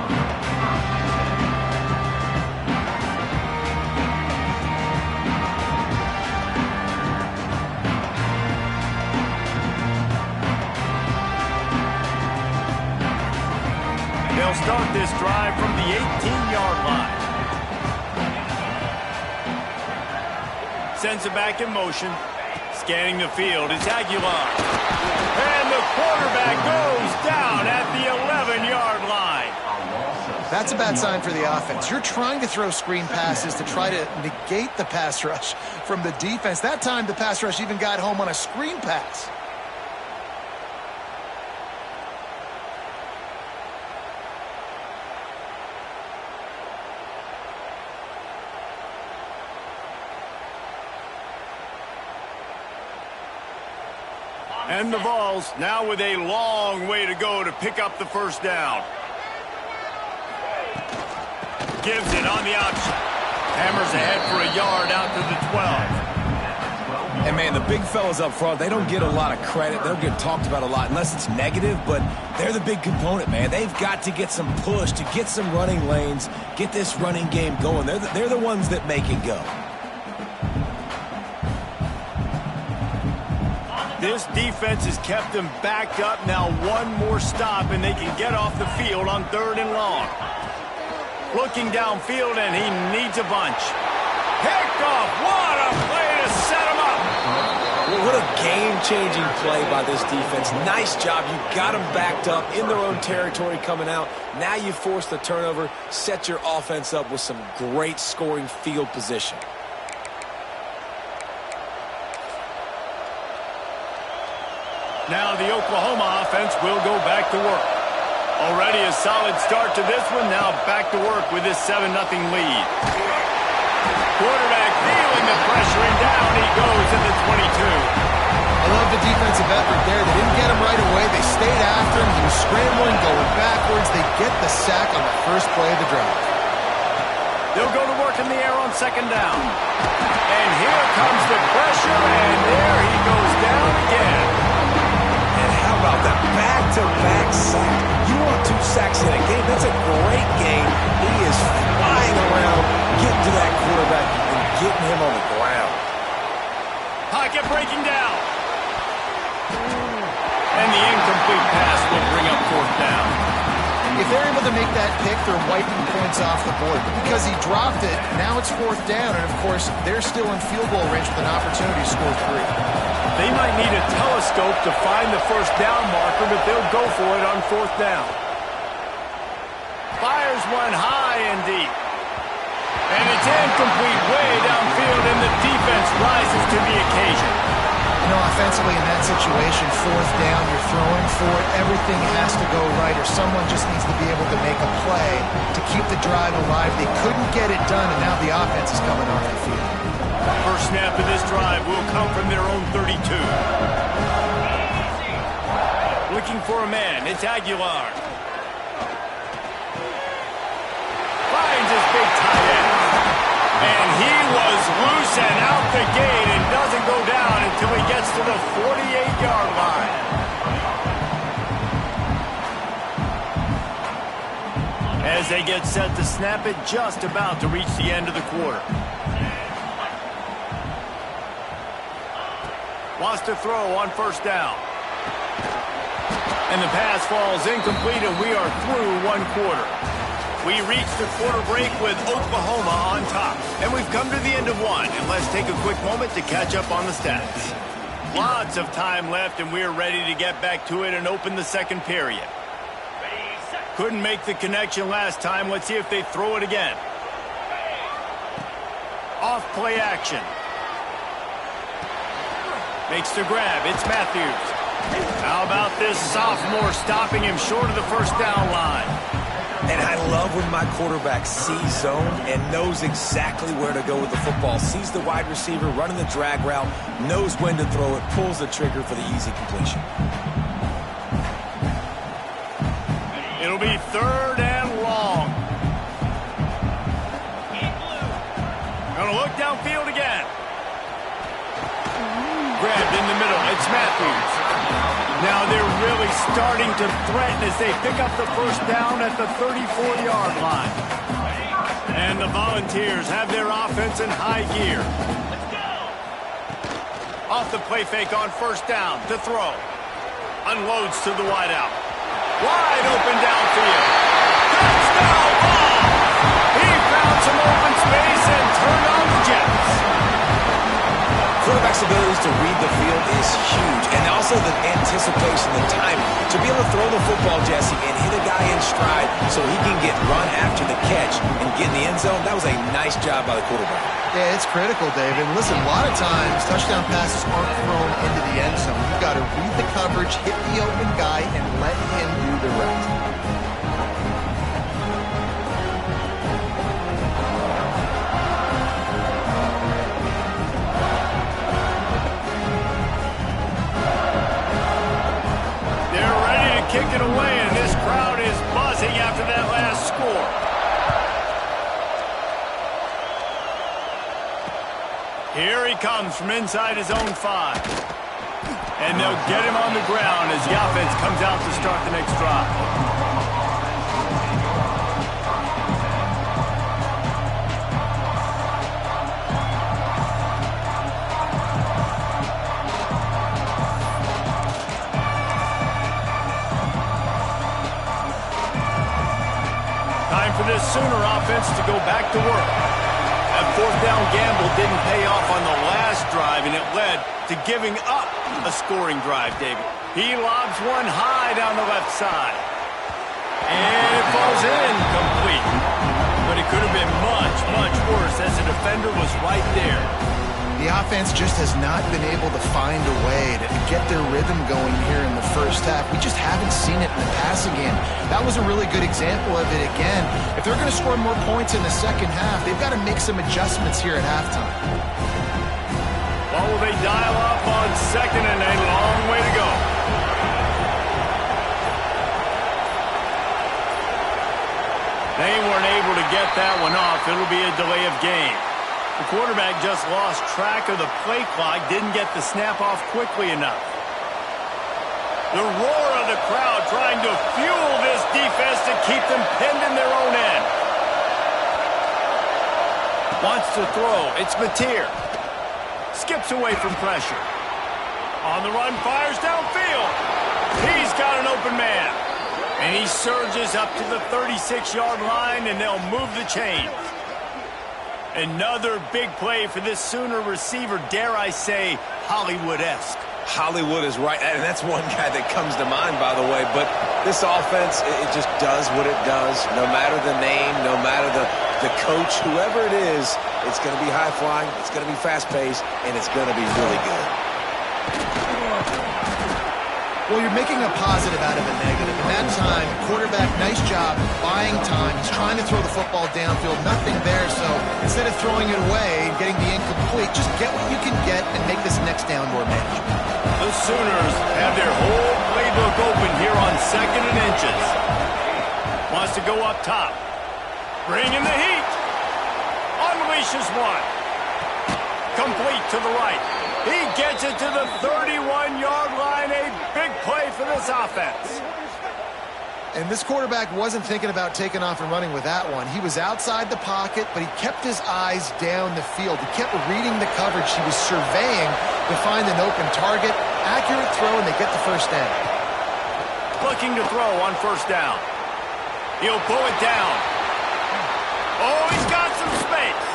They'll start this drive from the 18-yard line. Sends it back in motion. Scanning the field, it's Aguilar. And the quarterback goes down at the 11-yard line. That's a bad sign for the offense. You're trying to throw screen passes to try to negate the pass rush from the defense. That time, the pass rush even got home on a screen pass. And the Vols now with a long way to go to pick up the 1st down. Gives it on the option. Hammers ahead for a yard out to the 12. And, man, the big fellas up front, they don't get a lot of credit. They don't get talked about a lot unless it's negative, but they're the big component, man. They've got to get some push to get some running lanes, get this running game going. They're the ones that make it go. This defense has kept them backed up. Now one more stop, and they can get off the field on 3rd and long. Looking downfield, and he needs a bunch. Picked off. What a play to set him up. Well, what a game-changing play by this defense. Nice job. You got them backed up in their own territory coming out. Now you force the turnover, set your offense up with some great scoring field position. Now the Oklahoma offense will go back to work. Already a solid start to this one. Now back to work with this 7-0 lead. Quarterback feeling the pressure, and down he goes at the 22. I love the defensive effort there. They didn't get him right away. They stayed after him. He was scrambling, going backwards. They get the sack on the first play of the drive. They'll go to work in the air on 2nd down. And here comes the pressure, and there he goes down again. And how about that back-to-back sack? You want 2 sacks in a game? That's a great game. He is flying around, getting to that quarterback and getting him on the ground. Pocket breaking down. And the incomplete pass will bring up 4th down. If they're able to make that pick, they're wiping points off the board. But because he dropped it, now it's 4th down. And, of course, they're still in field goal range with an opportunity to score 3. They might need a telescope to find the 1st down marker, but they'll go for it on 4th down. Fires one high and deep. And it's incomplete way downfield, and the defense rises to the occasion. You know, offensively in that situation, 4th down, you're throwing for it. Everything has to go right, or someone just needs to be able to make a play to keep the drive alive. They couldn't get it done, and now the offense is coming off the field. First snap of this drive will come from their own 32. Looking for a man. It's Aguilar. Finds his big tight end. And he was loose and out the gate and doesn't go down until he gets to the 48-yard line. As they get set to snap it, just about to reach the end of the quarter. Wants to throw on 1st down. And the pass falls incomplete, and we are through 1 quarter. We reach the quarter break with Oklahoma on top. And we've come to the end of 1. And let's take a quick moment to catch up on the stats. Lots of time left, and we're ready to get back to it and open the 2nd period. Couldn't make the connection last time. Let's see if they throw it again. Off play action. Makes the grab. It's Matthews. How about this sophomore stopping him short of the 1st down line? And I love when my quarterback sees zone and knows exactly where to go with the football. Sees the wide receiver running the drag route, knows when to throw it, pulls the trigger for the easy completion. It'll be 3rd and long. Gonna look downfield again. Grabbed in the middle. It's Matthews. Now they're really starting to threaten as they pick up the 1st down at the 34-yard line. And the Volunteers have their offense in high gear. Off the play fake on 1st down to throw. Unloads to the wideout. Wide open downfield. Touchdown ball! He found some open space and turned on the Jets. Quarterback's abilities to read the field is huge, and also the anticipation, the timing. To be able to throw the football, Jesse, and hit a guy in stride so he can get run after the catch and get in the end zone, that was a nice job by the quarterback. Yeah, it's critical, David. Listen, a lot of times, touchdown passes aren't thrown into the end zone. You've got to read the coverage, hit the open guy, and let him do the rest. Kick it away, and this crowd is buzzing after that last score. Here he comes from inside his own 5. And they'll get him on the ground as the offense comes out to start the next drive. offense to go back to work. That fourth down gamble didn't pay off on the last drive, and it led to giving up a scoring drive, David. He lobs one high down the left side. And it falls in complete. But it could have been much, much worse as the defender was right there. The offense just has not been able to find a way to get their rhythm going here in the first half. We just haven't seen it in the passing game. That was a really good example of it again. If they're going to score more points in the second half, they've got to make some adjustments here at halftime. What will they dial up on second and a long way to go? They weren't able to get that one off. It'll be a delay of game. The quarterback just lost track of the play clock, didn't get the snap off quickly enough. The roar of the crowd trying to fuel this defense to keep them pinned in their own end. Wants to throw. It's Mateer. Skips away from pressure. On the run, fires downfield. He's got an open man. And he surges up to the 36-yard line, and they'll move the chains. Another big play for this Sooner receiver, dare I say, Hollywood-esque. Hollywood is right, and that's one guy that comes to mind, by the way. But this offense, it just does what it does. No matter the name, no matter the coach, whoever it is, it's going to be high-flying, it's going to be fast-paced, and it's going to be really good. Well, you're making a positive out of a negative. In that time, quarterback, nice job, buying time. He's trying to throw the football downfield. Nothing there, so instead of throwing it away and getting the incomplete, just get what you can get and make this next down more manageable. The Sooners have their whole playbook open here on second and inches. Wants to go up top. Bring in the heat. Unleashes one. Complete to the right. He gets it to the 31-yard line. A big play for this offense. And this quarterback wasn't thinking about taking off and running with that one. He was outside the pocket, but he kept his eyes down the field. He kept reading the coverage. He was surveying to find an open target. Accurate throw, and they get the first down. Looking to throw on first down. He'll pull it down. Oh, he's got some space.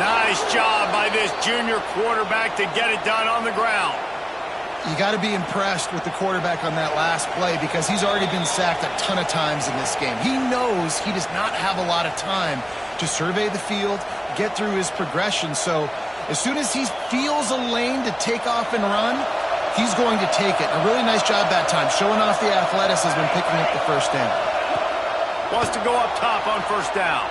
Nice job by this junior quarterback to get it done on the ground. You got to be impressed with the quarterback on that last play because he's already been sacked a ton of times in this game. He knows he does not have a lot of time to survey the field, get through his progression. So as soon as he feels a lane to take off and run, he's going to take it. A really nice job that time, showing off the athleticism and picking up the first down. Wants to go up top on first down.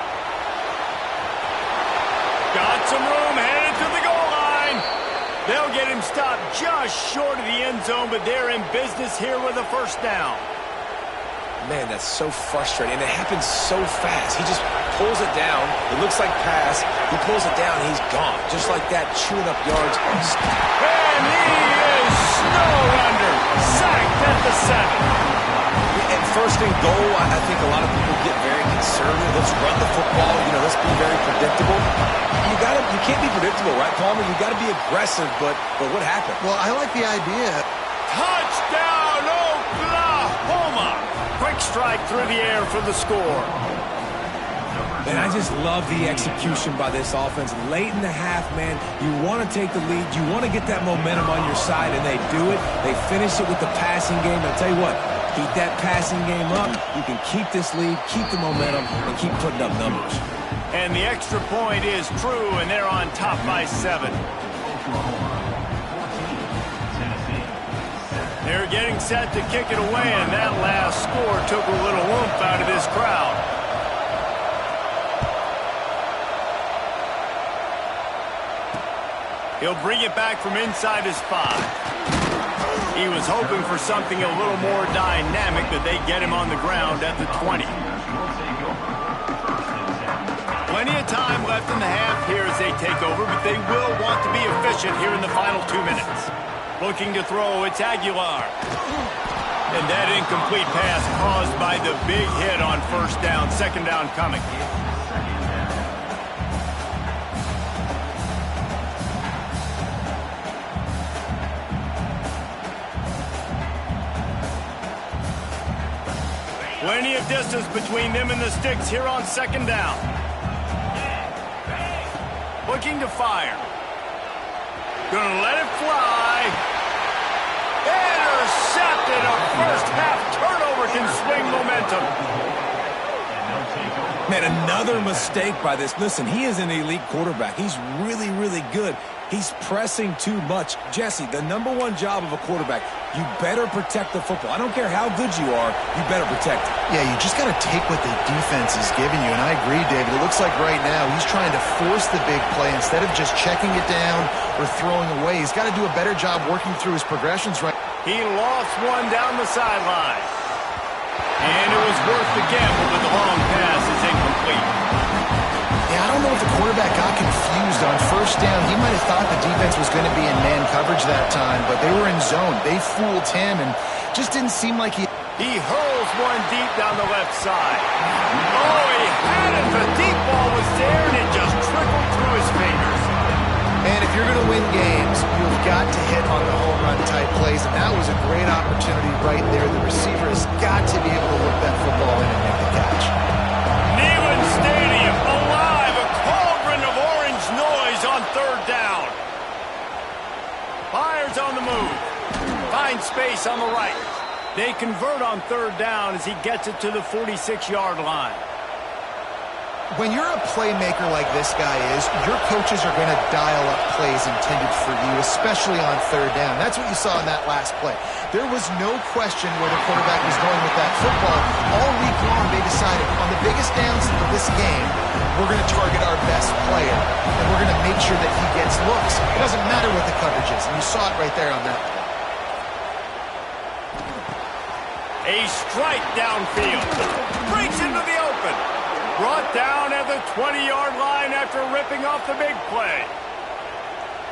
Got some room, headed to the goal line. They'll get him stopped just short of the end zone, but they're in business here with a first down. Man, that's so frustrating, and it happens so fast. He just pulls it down. It looks like pass. He pulls it down, and he's gone. Just like that, chewing up yards. And he is snowed under. Sacked at the 7. At first and goal, I think a lot of people get very conservative. Let's run the football. Let's be very predictable. You can't be predictable, right, Palmer? You got to be aggressive, but what happened? Well, I like the idea. Touchdown, Oklahoma! Quick strike through the air for the score. And I just love the execution by this offense. Late in the half, man, you want to take the lead. You want to get that momentum on your side, and they do it. They finish it with the passing game. I'll tell you what, keep that passing game up. You can keep this lead, keep the momentum, and keep putting up numbers. And the extra point is true, and they're on top by 7. They're getting set to kick it away, and that last score took a little oomph out of this crowd. He'll bring it back from inside his 5. He was hoping for something a little more dynamic, but they get him on the ground at the 20. Plenty of time left in the half here as they take over, but they will want to be efficient here in the final 2 minutes. Looking to throw, it's Aguilar. And that incomplete pass caused by the big hit on first down. Second down coming. Plenty of distance between them and the sticks here on second down. Looking to fire. Gonna let it fly. Intercepted. A first half turnover can swing momentum. Man, another mistake by this. Listen, he is an elite quarterback. He's really, really good. He's pressing too much. Jesse, the number one job of a quarterback, you better protect the football. I don't care how good you are, you better protect it. Yeah, you just got to take what the defense is giving you, and I agree, David. It looks like right now he's trying to force the big play instead of just checking it down or throwing away. He's got to do a better job working through his progressions right. He lost one down the sideline. And it was worth the gamble, but the long pass is incomplete. Yeah, I don't know if the quarterback got confused on first down. He might have thought the defense was going to be in man coverage that time, but they were in zone. They fooled him, and just didn't seem like he... He hurls one deep down the left side. Oh, he had it. The deep ball was there, and it just trickled through his fingers. And if you're going to win games, you've got to hit on the home run type plays, and that was a great opportunity right there. The receiver has got to be able to whip that football in and make the catch. Neyland Stadium alive, a cauldron of orange noise on third down. Fires on the move. Finds space on the right. They convert on third down as he gets it to the 46-yard line. When you're a playmaker like this guy is, your coaches are going to dial up plays intended for you, especially on third down. That's what you saw in that last play. There was no question where the quarterback was going with that football. All week long, they decided on the biggest downs of this game, we're going to target our best player, and we're going to make sure that he gets looks. It doesn't matter what the coverage is, and you saw it right there on that play. A strike downfield. Breaks into the open. Brought down at the 20-yard line after ripping off the big play.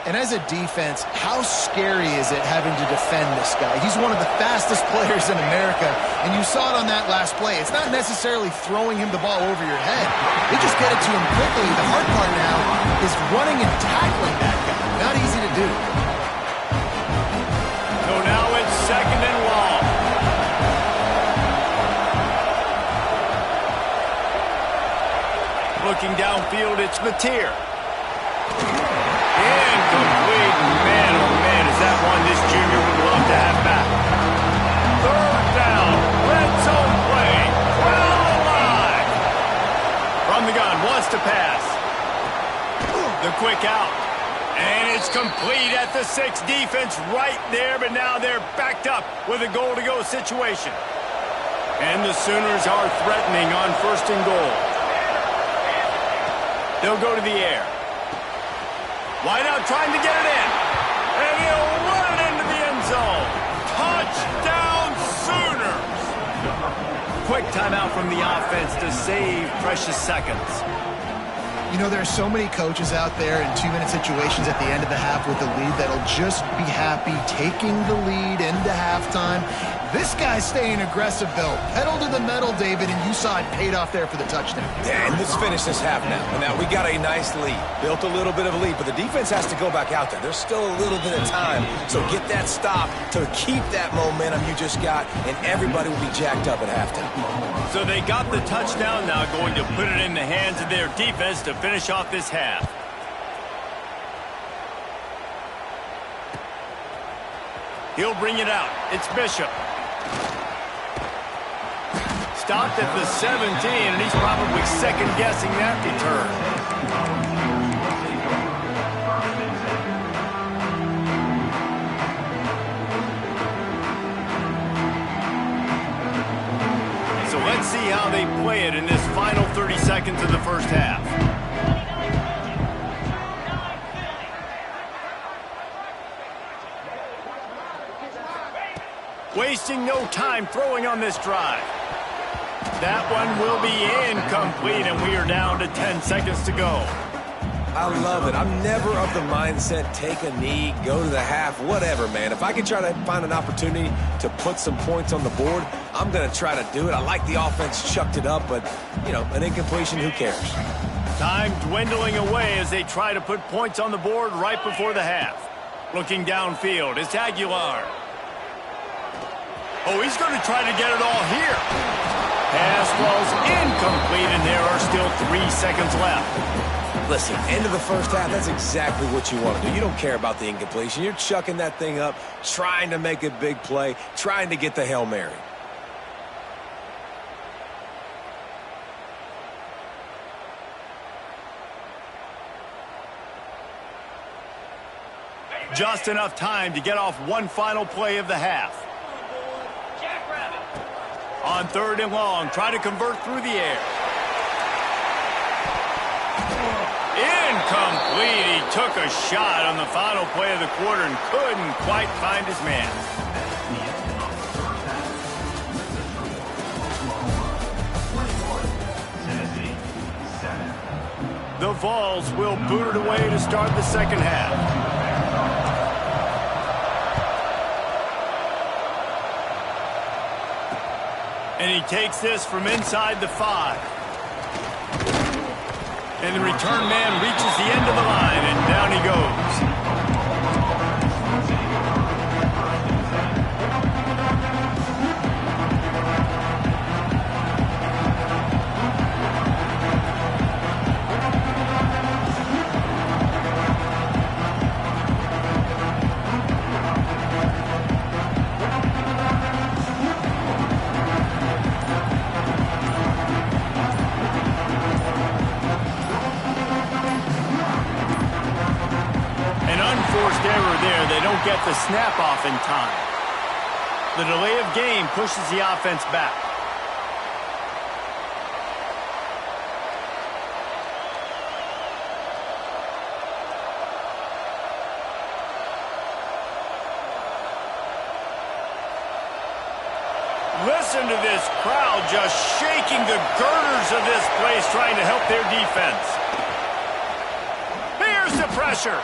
And as a defense, how scary is it having to defend this guy? He's one of the fastest players in America, and you saw it on that last play. It's not necessarily throwing him the ball over your head. They just get it to him quickly. The hard part now is running and tackling that guy. Not easy to do. So now it's second and long. Looking downfield, it's Mateer. Incomplete. Man, oh man, is that one this junior would love to have back. Third down. Red zone play. Crowd alive. From the gun, wants to pass. The quick out. And it's complete at the 6. Defense right there, but now they're backed up with a goal-to-go situation. And the Sooners are threatening on first and goal. They'll go to the air. Wide out trying to get it in. And he'll run it into the end zone. Touchdown Sooners. Quick timeout from the offense to save precious seconds. You know, there are so many coaches out there in 2-minute situations at the end of the half with the lead that'll just be happy taking the lead into halftime. This guy's staying aggressive, though. Pedal to the metal, David, and you saw it paid off there for the touchdown. And let's finish this half now. And now we got a nice lead. Built a little bit of a lead, but the defense has to go back out there. There's still a little bit of time. So get that stop to keep that momentum you just got, and everybody will be jacked up at halftime. So they got the touchdown, now going to put it in the hands of their defense to finish off this half. He'll bring it out. It's Bishop. Stopped at the 17, and he's probably second-guessing that return. So let's see how they play it in this final 30 seconds of the first half. Wasting no time throwing on this drive. That one will be incomplete, and we are down to 10 seconds to go. I love it. I'm never of the mindset, take a knee, go to the half, whatever, man. If I can try to find an opportunity to put some points on the board, I'm going to try to do it. I like the offense chucked it up, but, you know, an incompletion, who cares? Time dwindling away as they try to put points on the board right before the half. Looking downfield, it's Aguilar. Oh, he's going to try to get it all here. Pass falls incomplete, and there are still 3 seconds left. Listen, end of the first half, that's exactly what you want to do. You don't care about the incompletion. You're chucking that thing up, trying to make a big play, trying to get the Hail Mary. Just enough time to get off one final play of the half. Jackrabbit. On 3rd and long, try to convert through the air. Incomplete. He took a shot on the final play of the quarter and couldn't quite find his man. Tennessee 7. The Vols will boot it away to start the second half. And he takes this from inside the 5. And the return man reaches the end of the line, and down he goes. Get the snap off in time. The delay of game pushes the offense back. Listen to this crowd just shaking the girders of this place trying to help their defense. Here's the pressure.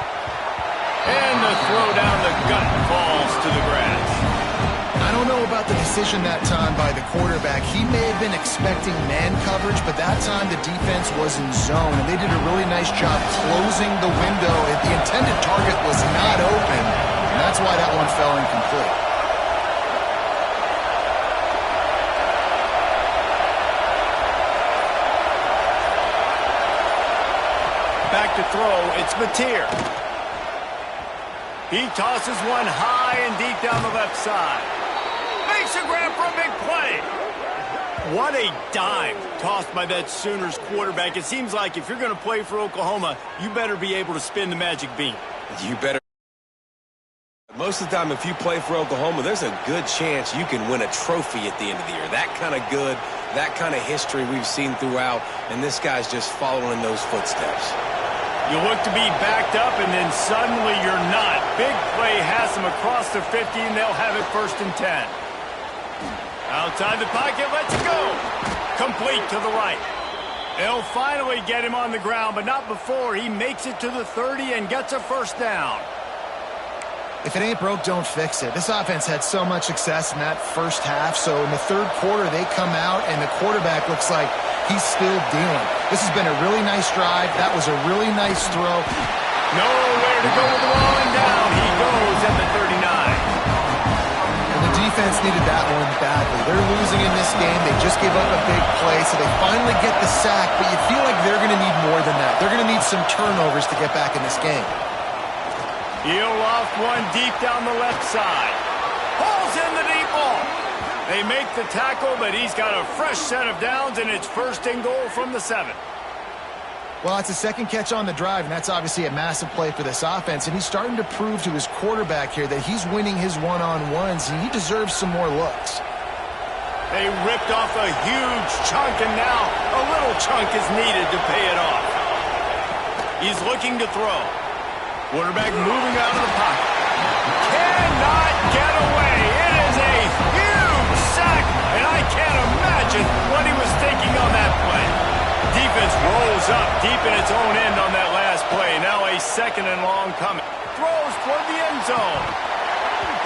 And the throw down the gut falls to the grass. I don't know about the decision that time by the quarterback. He may have been expecting man coverage, but that time the defense was in zone, and they did a really nice job closing the window. The intended target was not open, and that's why that one fell incomplete. Back to throw, it's Mateer. He tosses one high and deep down the left side. Makes a grab for a big play. What a dime tossed by that Sooners quarterback. It seems like if you're going to play for Oklahoma, you better be able to spin the magic bean. You better. Most of the time, if you play for Oklahoma, there's a good chance you can win a trophy at the end of the year. That kind of good, that kind of history we've seen throughout, and this guy's just following in those footsteps. You look to be backed up, and then suddenly you're not. Big play has them across the 50, and they'll have it 1st and 10. Outside the pocket, let's go. Complete to the right. They'll finally get him on the ground, but not before he makes it to the 30 and gets a 1st down. If it ain't broke, don't fix it. This offense had so much success in that first half, so in the 3rd quarter, they come out, and the quarterback looks like he's still dealing. This has been a really nice drive. That was a really nice throw. Nowhere to go with the ball, and down he goes at the 39. And the defense needed that one badly. They're losing in this game. They just gave up a big play, so they finally get the sack, but you feel like they're going to need more than that. They're going to need some turnovers to get back in this game. He'll loft one deep down the left side. Pulls in the deep ball. They make the tackle, but he's got a fresh set of downs, and it's 1st and goal from the 7. Well, it's a second catch on the drive, and that's obviously a massive play for this offense, and he's starting to prove to his quarterback here that he's winning his one-on-ones, and he deserves some more looks. They ripped off a huge chunk, and now a little chunk is needed to pay it off. He's looking to throw. Quarterback moving out of the pocket. Cannot get away. It is a huge sack, and I can't imagine what he was thinking on that play. Defense rolls up deep in its own end on that last play. Now a 2nd and long coming. Throws toward the end zone.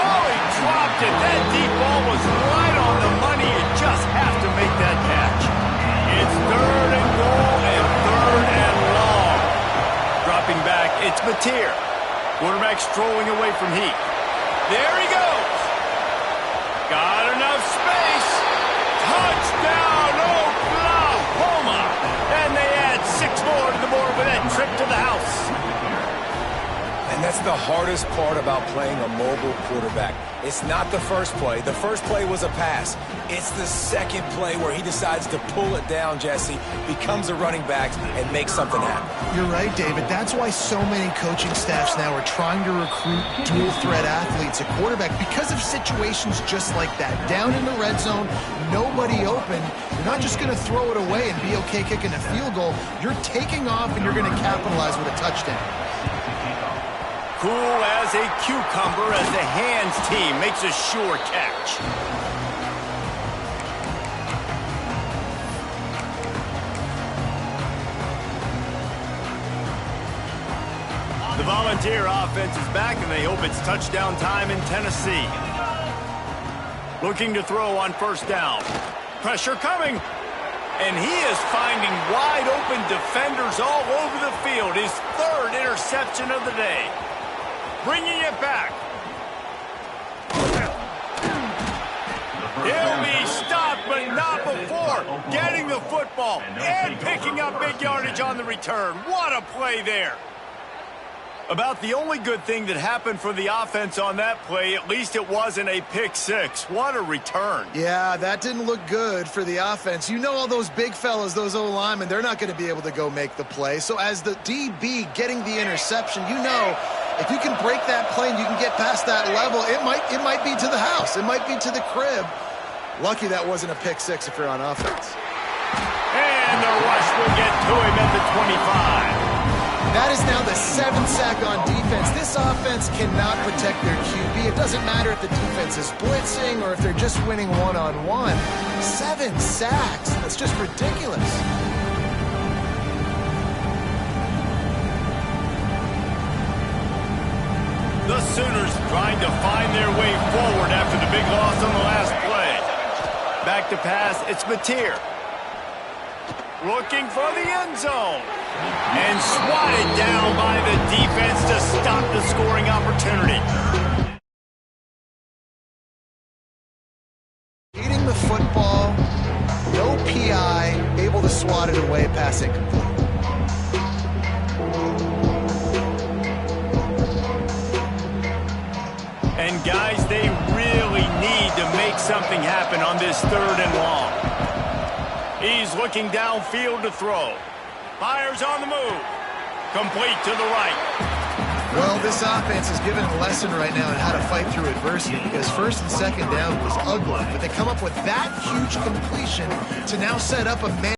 Oh, he dropped it. That deep ball was right on the money. You just have to make that catch. It's 3rd and goal and 3rd and long. Dropping back, it's Mateer. Quarterback strolling away from Heat. There he goes. Got enough space. Touchdown, And they add 6 more to the board with that trip to the house. And that's the hardest part about playing a mobile quarterback. It's not the first play. The first play was a pass. It's the second play where he decides to pull it down, Jesse, becomes a running back, and makes something happen. You're right, David. That's why so many coaching staffs now are trying to recruit dual-threat athletes at quarterback because of situations just like that. Down in the red zone, nobody open. You're not just going to throw it away and be okay kicking a field goal. You're taking off, and you're going to capitalize with a touchdown. Cool as a cucumber as the hands team makes a sure catch. The Volunteer offense is back, and they hope it's touchdown time in Tennessee. Looking to throw on first down. Pressure coming. And he is finding wide-open defenders all over the field. His 3rd interception of the day. Bringing it back. He'll be stopped, but not before getting the football and picking up big yardage on the return. What a play there. About the only good thing that happened for the offense on that play, at least it wasn't a pick 6. What a return. Yeah, that didn't look good for the offense. You know all those big fellas, those O-linemen, they're not going to be able to go make the play. So as the DB getting the interception, you know if you can break that play and you can get past that level, it might be to the house. It might be to the crib. Lucky that wasn't a pick 6 if you're on offense. And the rush will get to him at the 25. That is now the 7th sack on defense. This offense cannot protect their QB. It doesn't matter if the defense is blitzing or if they're just winning one-on-one. 7 sacks. That's just ridiculous. The Sooners trying to find their way forward after the big loss on the last play. Back to pass, it's Mateer. Looking for the end zone. And swatted down by the defense to stop the scoring opportunity. Eating the football, no PI, able to swat it away, pass incomplete. And guys, they really need to make something happen on this 3rd and long. He's looking downfield to throw. Fires on the move. Complete to the right. Well, this offense is given a lesson right now on how to fight through adversity because 1st and 2nd down was ugly, but they come up with that huge completion to now set up a man.